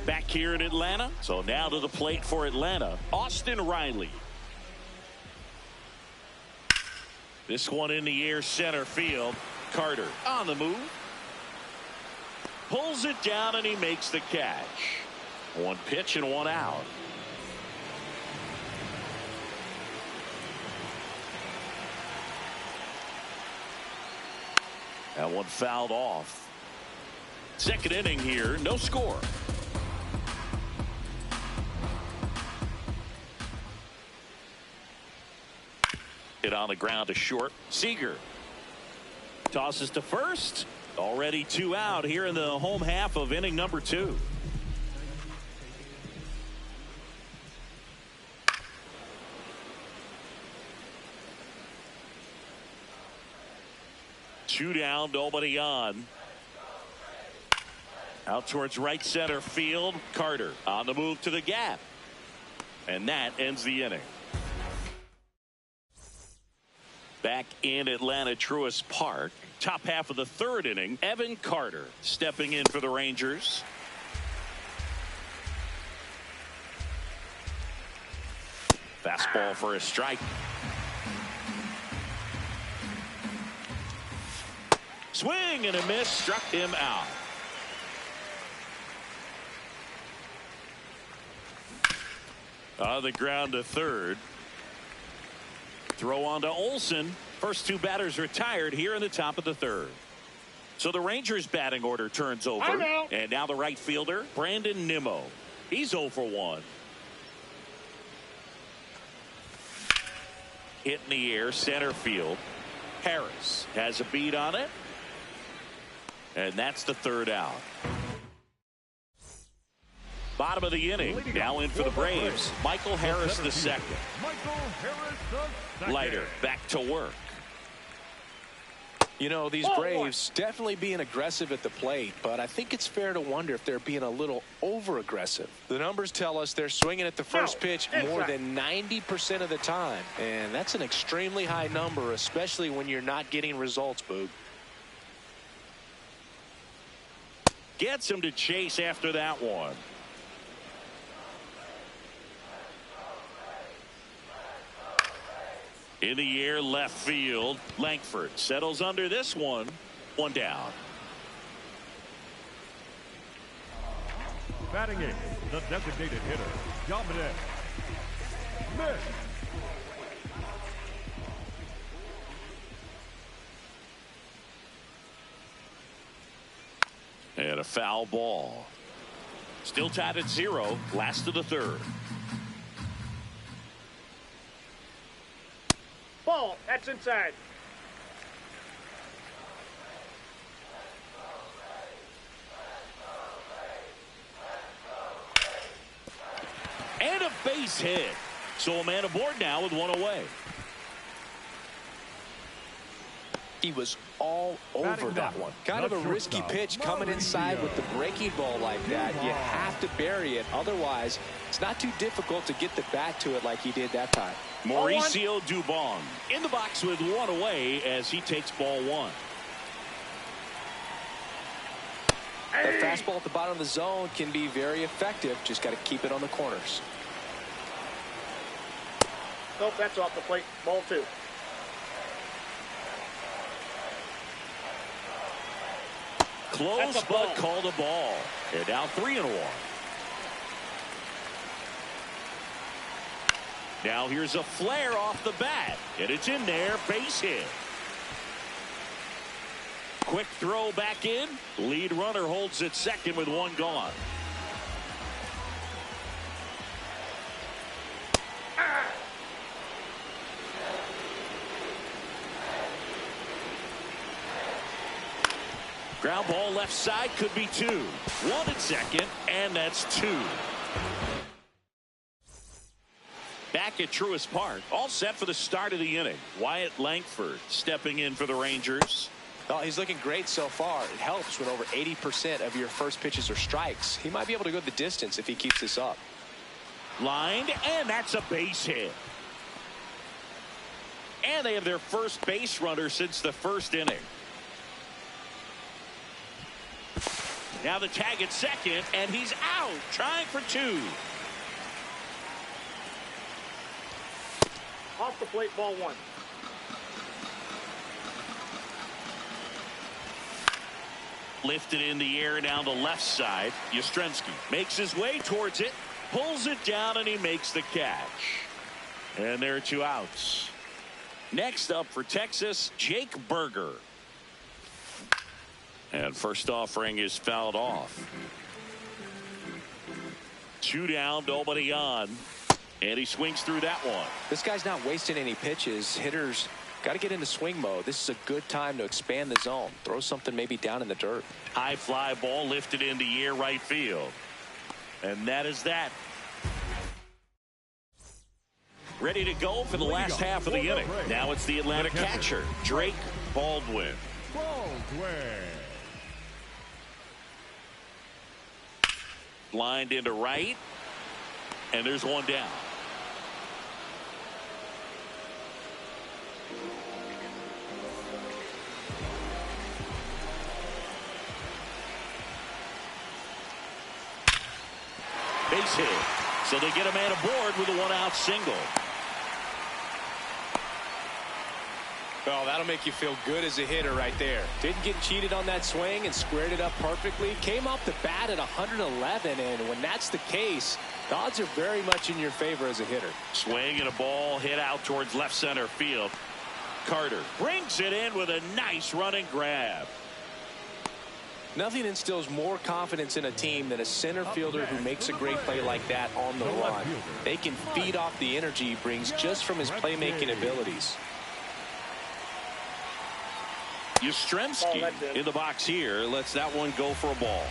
Back here in Atlanta. So now to the plate for Atlanta, Austin Riley. This one in the air center field. Carter on the move. Pulls it down and he makes the catch. 1 pitch and 1 out. That one fouled off. Second inning here, no score. Hit on the ground to short. Seager tosses to first. Already 2 out here in the home half of inning number 2. 2 down, nobody on. Out towards right center field. Carter on the move to the gap. And that ends the inning. Back in Atlanta Truist Park. Top half of the 3rd inning. Evan Carter stepping in for the Rangers. Fastball for a strike. Swing and a miss. Struck him out. On the ground to 3rd. Throw on to Olsen. First 2 batters retired here in the top of the 3rd. So the Rangers batting order turns over. And now the right fielder, Brandon Nimmo. He's 0 for 1. Hit in the air, center field. Harris has a beat on it. And that's the 3rd out. Bottom of the inning. Now in for the Braves. Michael Harris the second. Leiter back to work.
You know, these Braves definitely being aggressive at the plate, but I think it's fair to wonder if they're being a little over-aggressive. The numbers tell us they're swinging at the first pitch more than 90% of the time, and that's an extremely high number, especially when you're not getting results, Boog.
Gets him to chase after that one. In the air, left field. Langford settles under this one. 1 down.
Batting in, the designated hitter, Dominic Smith.
And a foul ball. Still tied at 0. Last of the 3rd.
Ball. That's inside.
And a base hit. So a man aboard now with 1 away.
He was all over that one. Kind of a risky pitch coming inside with the breaking ball like that. You have to bury it. Otherwise, it's not too difficult to get the bat to it like he did that time.
Mauricio Dubon in the box with 1 away as he takes ball 1.
That fastball at the bottom of the zone can be very effective. Just got to keep it on the corners.
Nope, that's off the plate. Ball 2.
Close, but called a ball. And now 3-1. Now here's a flare off the bat. And it's in there. Base hit. Quick throw back in. Lead runner holds at second with 1 gone. Ground ball left side, could be 2. 1 at second, and that's 2. Back at Truist Park, all set for the start of the inning. Wyatt Langford stepping in for the Rangers.
Oh, he's looking great so far. It helps when over 80% of your first pitches are strikes. He might be able to go the distance if he keeps this up.
Lined, and that's a base hit. And they have their first base runner since the 1st inning. Now the tag at second, and he's out, trying for 2.
Off the plate, ball 1.
Lifted in the air down the left side. Yastrzemski makes his way towards it, pulls it down, and he makes the catch. And there are 2 outs. Next up for Texas, Jake Berger. And first offering is fouled off. 2 down, nobody on. And he swings through that one.
This guy's not wasting any pitches. Hitters got to get into swing mode. This is a good time to expand the zone. Throw something maybe down in the dirt.
High fly ball lifted in the air, right field. And that is that. Ready to go for the last half of the inning. Now it's the Atlanta catcher, Drake Baldwin.
Ball swing.
Lined into right, and there's one down. Base hit. So they get a man aboard with a one-out single.
Well, that'll make you feel good as a hitter right there. Didn't get cheated on that swing and squared it up perfectly. Came off the bat at 111, and when that's the case, the odds are very much in your favor as a hitter.
Swing and a ball hit out towards left center field. Carter brings it in with a nice running grab.
Nothing instills more confidence in a team than a center fielder who makes a great play like that on the run. They can feed off the energy he brings just from his playmaking abilities.
Yastrzemski in the box here lets that one go for a ball.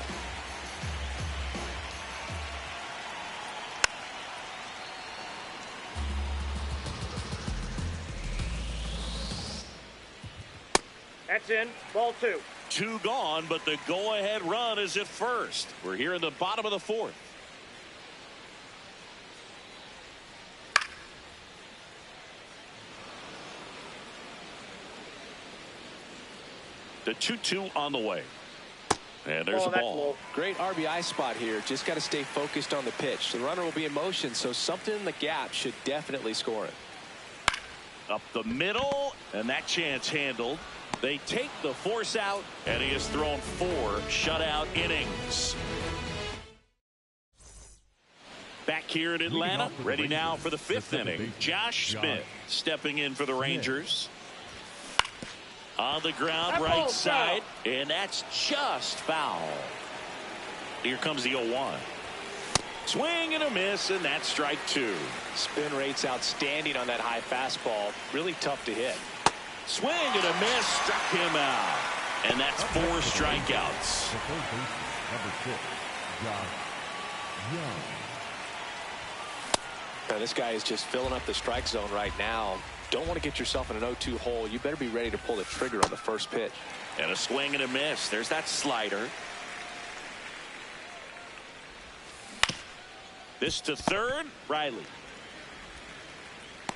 That's in. Ball 2.
2 gone, but the go-ahead run is at first. We're here in the bottom of the 4th. The 2-2 on the way. And there's a ball.
Low.
Great RBI spot here. Just got to stay focused on the pitch. The runner will be in motion, so something in the gap should definitely score it.
Up the middle, and that chance handled. They take the force out, and he has thrown 4 shutout innings. Back here in Atlanta, ready now for the 5th inning. Josh Smith stepping in for the Rangers. On the ground, right side, and that's just foul. Here comes the 0-1. Swing and a miss, and that's strike 2.
Spin rate's outstanding on that high fastball. Really tough to hit.
Swing and a miss, struck him out. And that's 4 strikeouts.
Number 6, Josh Young.
Now, this guy is just filling up the strike zone right now. Don't want to get yourself in an 0-2 hole. You better be ready to pull the trigger on the first pitch.
And a swing and a miss. There's that slider. This to third, Riley.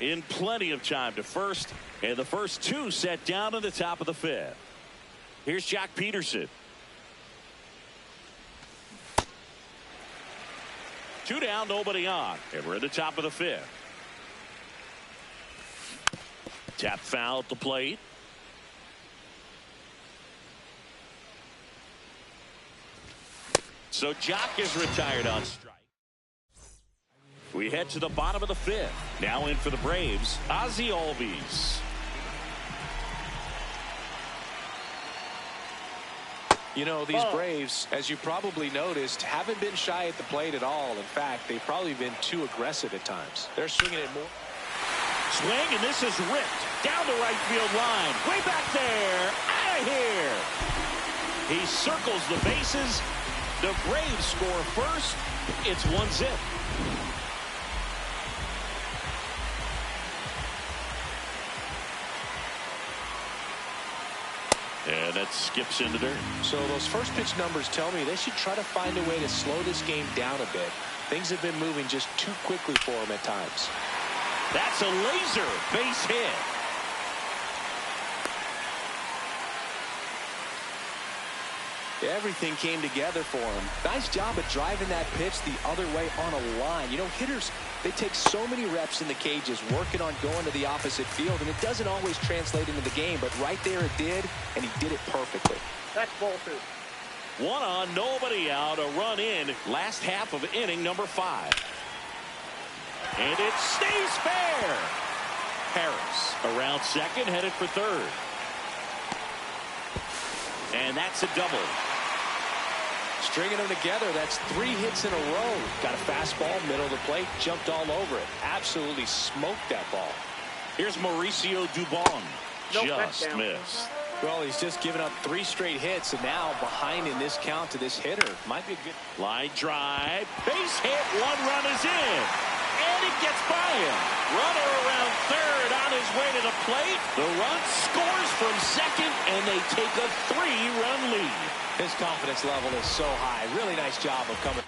In plenty of time to first, and the first 2 set down in the top of the 5th. Here's Jock Peterson. 2 down, nobody on, and we're at the top of the 5th. Tap foul at the plate. So Jock is retired on strike. We head to the bottom of the 5th. Now in for the Braves, Ozzie Albies.
You know, these Braves, as you probably noticed, haven't been shy at the plate at all. In fact, they've probably been too aggressive at times. They're swinging it more.
Swing, and this is ripped down the right field line. Way back there. Out of here. He circles the bases. The Braves score first. It's 1-0. And that skips into dirt.
So those first pitch numbers tell me they should try to find a way to slow this game down a bit. Things have been moving just too quickly for them at times.
That's a laser base hit.
Everything came together for him. Nice job of driving that pitch the other way on a line. You know, hitters, they take so many reps in the cages working on going to the opposite field, and it doesn't always translate into the game, but right there it did, and he did it perfectly.
That's ball 2.
1 on, nobody out, a run in, last half of inning number 5. And it stays fair. Harris around second, headed for third. And that's a double.
Stringing them together, that's 3 hits in a row. Got a fastball, middle of the plate, jumped all over it. Absolutely smoked that ball.
Here's Mauricio Dubon.
Nope,
just missed.
Well, he's just given up 3 straight hits, and now behind in this count to this hitter. Might be a good
line drive. Base hit. 1 run is in. and it gets by him. Runner around third on his way to the plate. The run scores from second, and they take a 3-run lead.
His confidence level is so high. Really nice job of coming.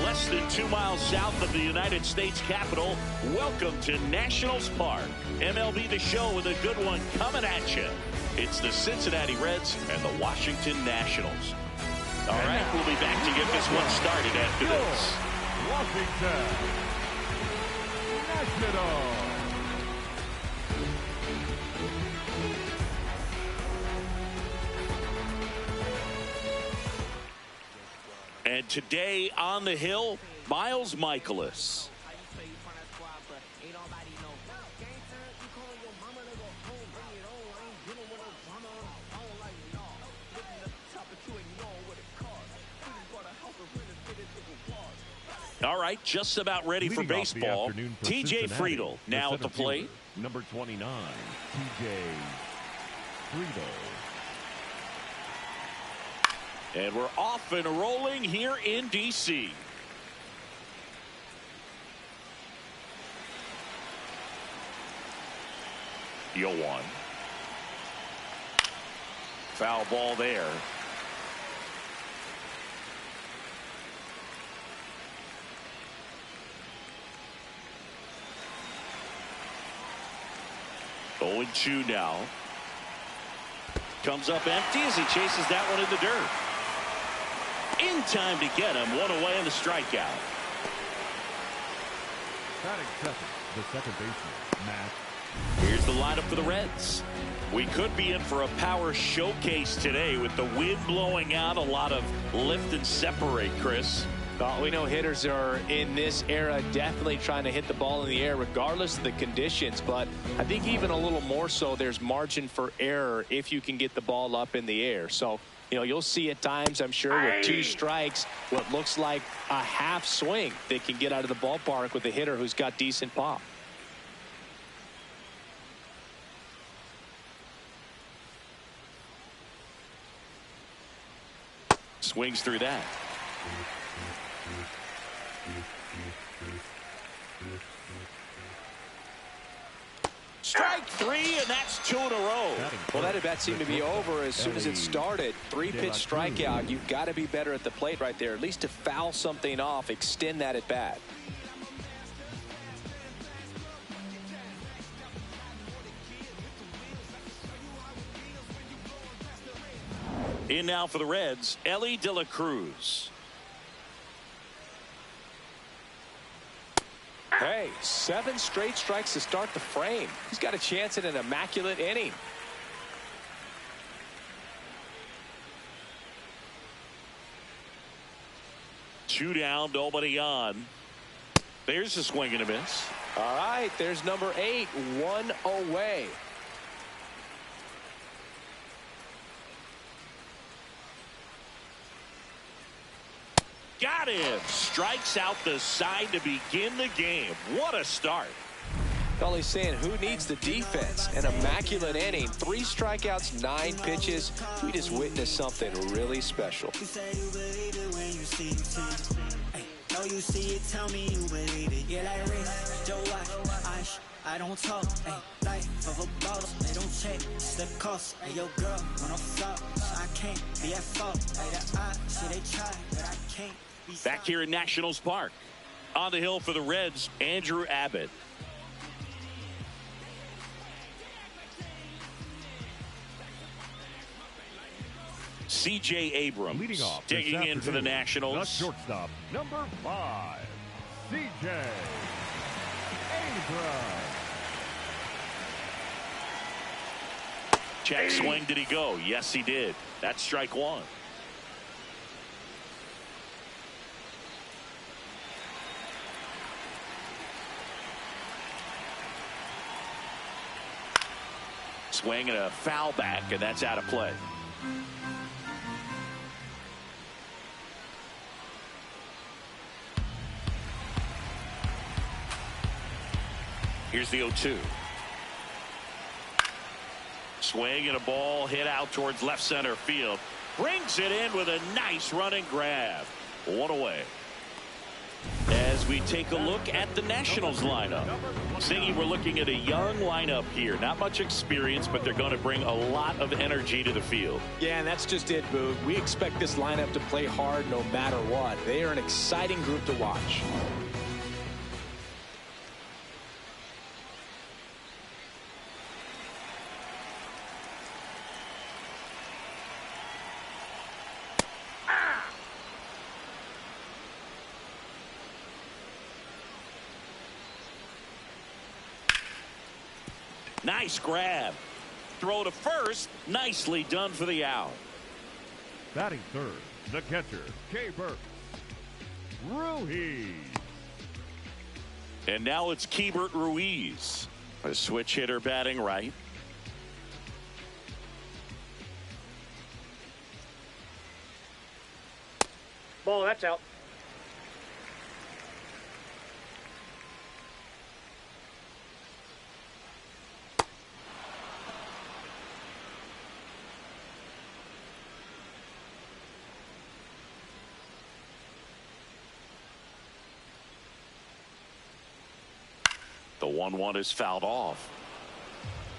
Less than 2 miles south of the United States Capitol, welcome to Nationals Park. MLB The Show with a good one coming at you. It's the Cincinnati Reds and the Washington Nationals. All right, we'll be back to get this one started after this.
Washington Nationals.
And today on the hill, Miles Michaelis. All right, just about ready for baseball. TJ Friedl now at the plate.
Number 29, TJ Friedl.
And we're off and rolling here in D.C. Yoan. Foul ball there. Going 2 now. Comes up empty as he chases that one in the dirt. In time to get him. 1 away on the strikeout.
Batting second, the second baseman, Matt.
Here's the lineup for the Reds. We could be in for a power showcase today with the wind blowing out. A lot of lift and separate, Chris.
We know hitters are in this era definitely trying to hit the ball in the air regardless of the conditions, but I think even a little more so there's margin for error if you can get the ball up in the air. So, you know, you'll see at times, I'm sure, with 2 strikes, what looks like a half swing that can get out of the ballpark with a hitter who's got decent pop.
Swings through that. Strike 3, and that's 2 in a row.
Well, that at bat seemed to be over as soon as it started. 3-pitch strikeout. You've got to be better at the plate right there, at least to foul something off, extend that at bat.
In now for the Reds, Elly De La Cruz.
Hey, 7 straight strikes to start the frame. He's got a chance at an immaculate inning.
Two down, nobody on. There's a swing and a miss.
All right, there's number 8, 1 away.
Got him. Strikes out the side to begin the game. What a start.
All he's saying, who needs the defense? An immaculate inning, 3 strikeouts, 9 pitches. We just witnessed something really special.
You say you believe it when you see it. Know you see it, tell me you believe it. Yeah, like Rick, Joe Watch, I don't talk. Life of a boss, they don't check, it's the cost. Hey, yo, girl, when I'm flop, I can't be at fault. Hey, the odds, see they try, but I can't.
Back here in Nationals Park. On the hill for the Reds, Andrew Abbott. C.J. Abrams
Leading off
digging in for the Nationals.
The shortstop, number 5, C.J. Abrams.
Check swing, did he go? Yes, he did. That's strike 1. Swing and a foul back, and that's out of play. Here's the 0-2. Swing and a ball hit out towards left center field. Brings it in with a nice running grab. 1 away. As we take a look at the Nationals lineup. Singy, we're looking at a young lineup here. Not much experience, but they're going to bring a lot of energy to the field.
Yeah, and that's just it, Boo. We expect this lineup to play hard no matter what. They are an exciting group to watch.
Nice grab. Throw to first. Nicely done for the out.
Batting third, the catcher, Keibert Ruiz.
And now it's Keibert Ruiz, a switch hitter batting right.
Ball, that's out.
The 1-1 is fouled off.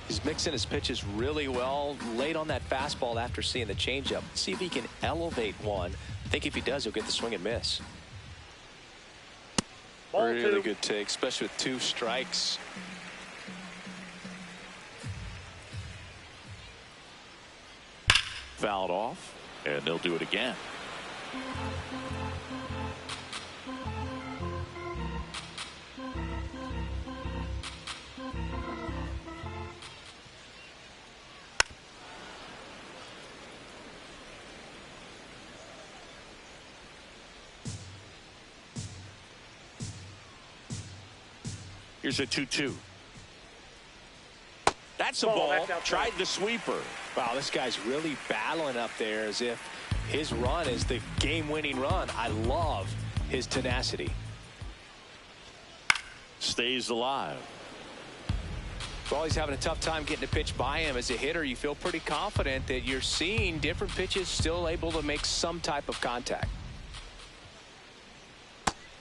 He's mixing his pitches really well. Late on that fastball after seeing the changeup. See if he can elevate one. I think if he does, he'll get the swing and miss.
Ball
really
2.
good take, especially with 2 strikes.
Fouled off, and they'll do it again. Here's a 2-2. That's a ball. Tried the sweeper.
Wow, this guy's really battling up there as if his run is the game-winning run. I love his tenacity.
Stays alive.
Well, he's having a tough time getting a pitch by him. As a hitter, you feel pretty confident that you're seeing different pitches still able to make some type of contact.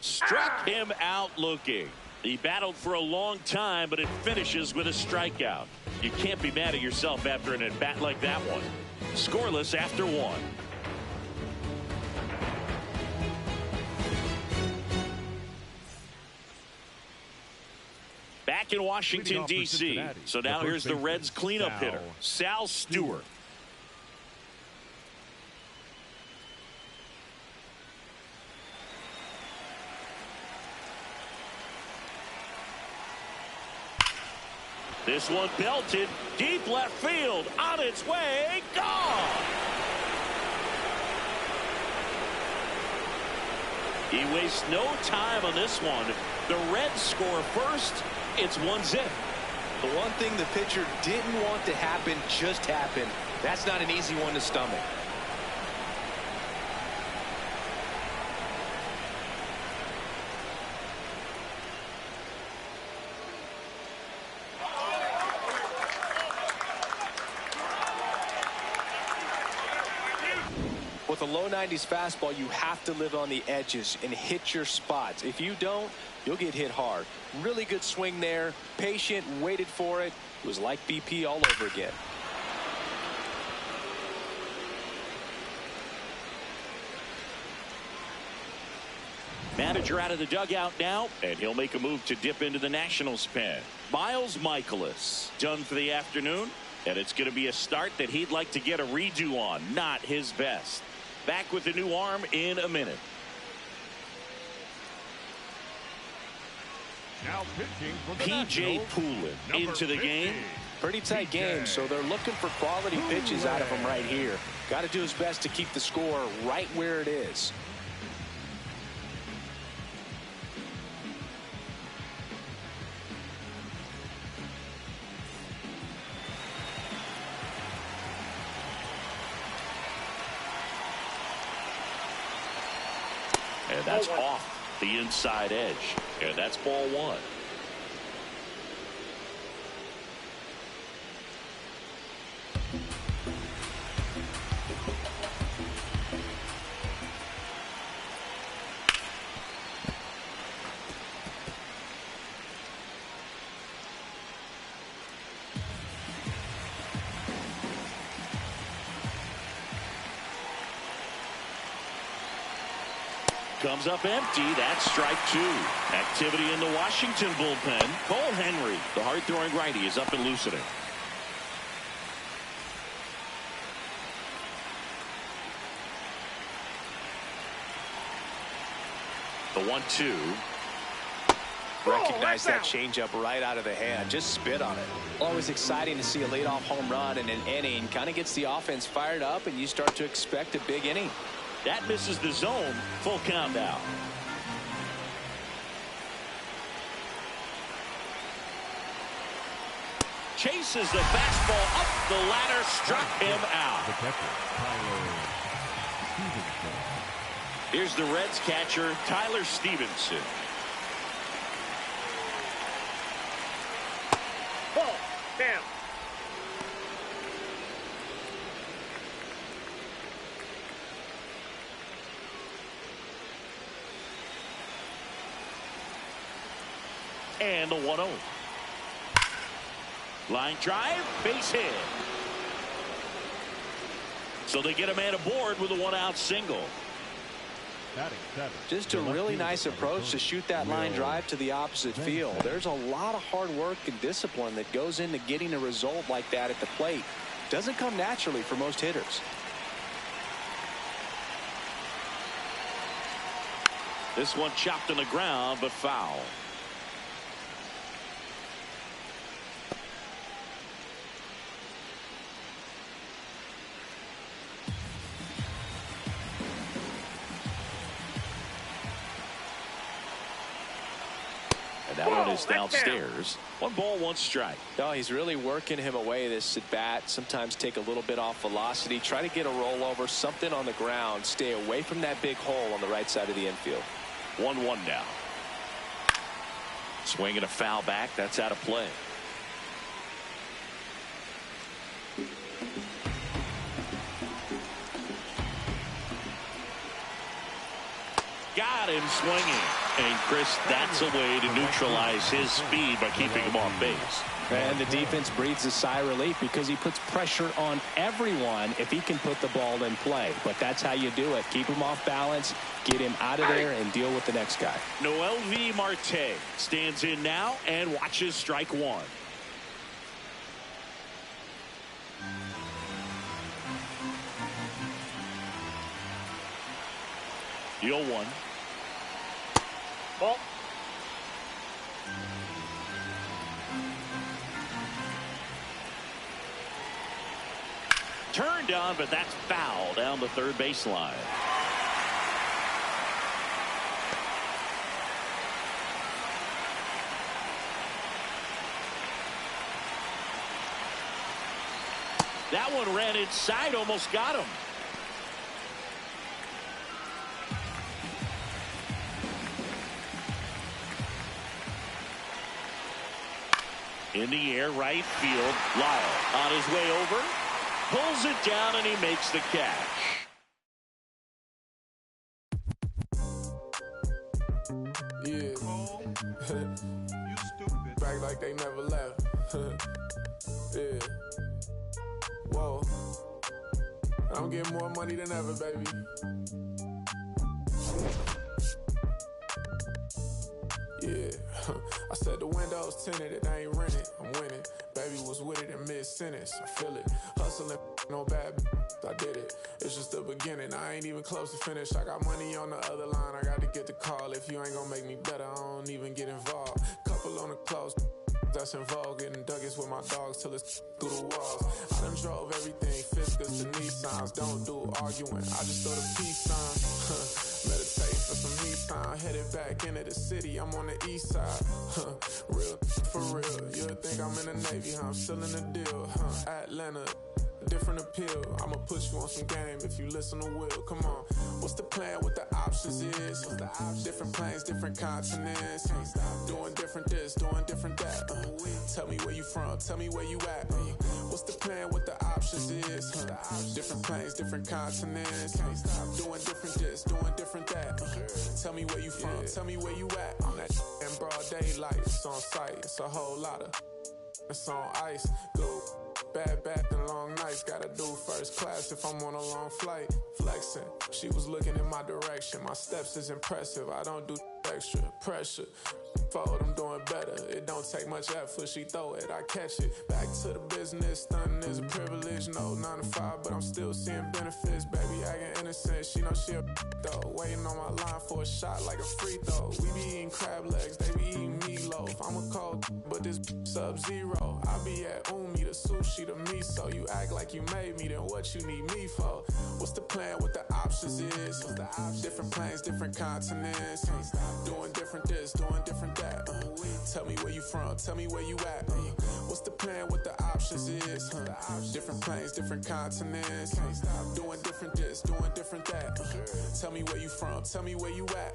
Struck him out looking. He battled for a long time, but it finishes with a strikeout. You can't be mad at yourself after an at-bat like that one. Scoreless after 1. Back in Washington, D.C. So now here's the Reds cleanup hitter, Sal Stewart. This one belted deep left field, on its way, gone. He wastes no time on this one. The Reds score first. It's 1-0.
The one thing the pitcher didn't want to happen just happened. That's not an easy one to stomach. With a low 90s fastball, you have to live on the edges and hit your spots. If you don't, you'll get hit hard. Really good swing there. Patient, waited for it. It was like BP all over again.
Manager out of the dugout now, and he'll make a move to dip into the Nationals pen. Miles Michaelis done for the afternoon, and it's going to be a start that he'd like to get a redo on. Not his best. Back with the new arm in a minute.
Now pitching for the
P.J.
Nationals,
Poulin into the game.
Pretty tight game, so they're looking for quality pitches out of him right here. Got to do his best to keep the score right where it is.
And that's off the inside edge. And that's ball 1. Comes up empty. That's strike 2. Activity in the Washington bullpen. Cole Henry, the hard-throwing righty, is up and loosening. The 1-2.
Recognize that changeup right out of the hand. Just spit on it. Always exciting to see a leadoff home run in an inning. Kind of gets the offense fired up, and you start to expect a big inning.
That misses the zone. Full count now. Chases the fastball up the ladder, struck him out.
The catcher, Tyler Stevenson.
Here's the Reds catcher, Tyler Stevenson.
Ball down.
And the 1-0. Line drive, base hit. So they get a man aboard with a 1-out single.
Just a really nice approach to shoot that line drive to the opposite field. There's a lot of hard work and discipline that goes into getting a result like that at the plate. Doesn't come naturally for most hitters.
This one chopped on the ground, but foul. And that one is downstairs. 1 ball, 1 strike.
No, he's really working him away this at bat. Sometimes take a little bit off velocity. Try to get a rollover, something on the ground. Stay away from that big hole on the right side of the infield.
1-1 now. Swing and a foul back. That's out of play. Got him swinging. And Chris, that's a way to neutralize his speed by keeping him off base.
And the defense breathes a sigh of relief because he puts pressure on everyone if he can put the ball in play. But that's how you do it. Keep him off balance, get him out of there, and deal with the next guy.
Mlb Marte stands in now and watches strike 1. Deal 1.
Ball.
Turned on, but that's foul down the third baseline. That one ran inside, almost got him. In the air, right field. Lyle on his way over. Pulls it down, and he makes the catch.
Yeah.
You stupid.
Back like they never left. Yeah. Whoa. I'm getting more money than ever, baby. Yeah. I said the windows tinted, it ain't rented. I'm winning. Baby was with it in mid-sentence. I feel it. Hustling, no bad. I did it. It's just the beginning. I ain't even close to finish. I got money on the other line. I got to get the call. If you ain't gonna make me better, I don't even get involved. Couple on the close. That's involved. Getting Douglas with my dogs till it's through the walls. I done drove everything. Fiskars to Nissans. Don't do arguing. I just throw the peace sign. Meditate for some me time. Headed back into the city. I'm on the east side. Real for real. You'll think I'm in the Navy. I'm still in the deal. Atlanta. Different appeal. I'ma put you on some game if you listen to Will. Come on. What's the plan? What the options is? Different planes, different continents. Doing different this, doing different that. Tell me where you from. Tell me where you at. What's the plan? What the options is? Different planes, different continents. Doing different this, doing different that. Tell me where you from. Tell me where you at. I'm that in broad daylight. It's on sight. It's a whole lot of. It's on ice. Go. Bad and long nights. Gotta do first class if I'm on a long flight. Flexing. She was looking in my direction. My steps is impressive. I don't do extra pressure. Forward, I'm doing better. It don't take much effort. She throw it, I catch it. Back to the business. Stunning is a privilege. No 9 to 5, but I'm still seeing benefits. Baby acting innocent. She know she a though. Waiting on my line for a shot like a free throw. We be eating crab legs. They be eating meatloaf. I'm a cold, but this sub-zero. I be at Umi, the sushi, the miso. You act like you made me, then what you need me for? What's the plan? What the options is? Different planes, different continents. Doing different this, doing different that. Tell me where you from, tell me where you at. What's the plan? What the options is? Different planes, different continents. Doing different this, doing different that. Tell me where you from, tell me where you at.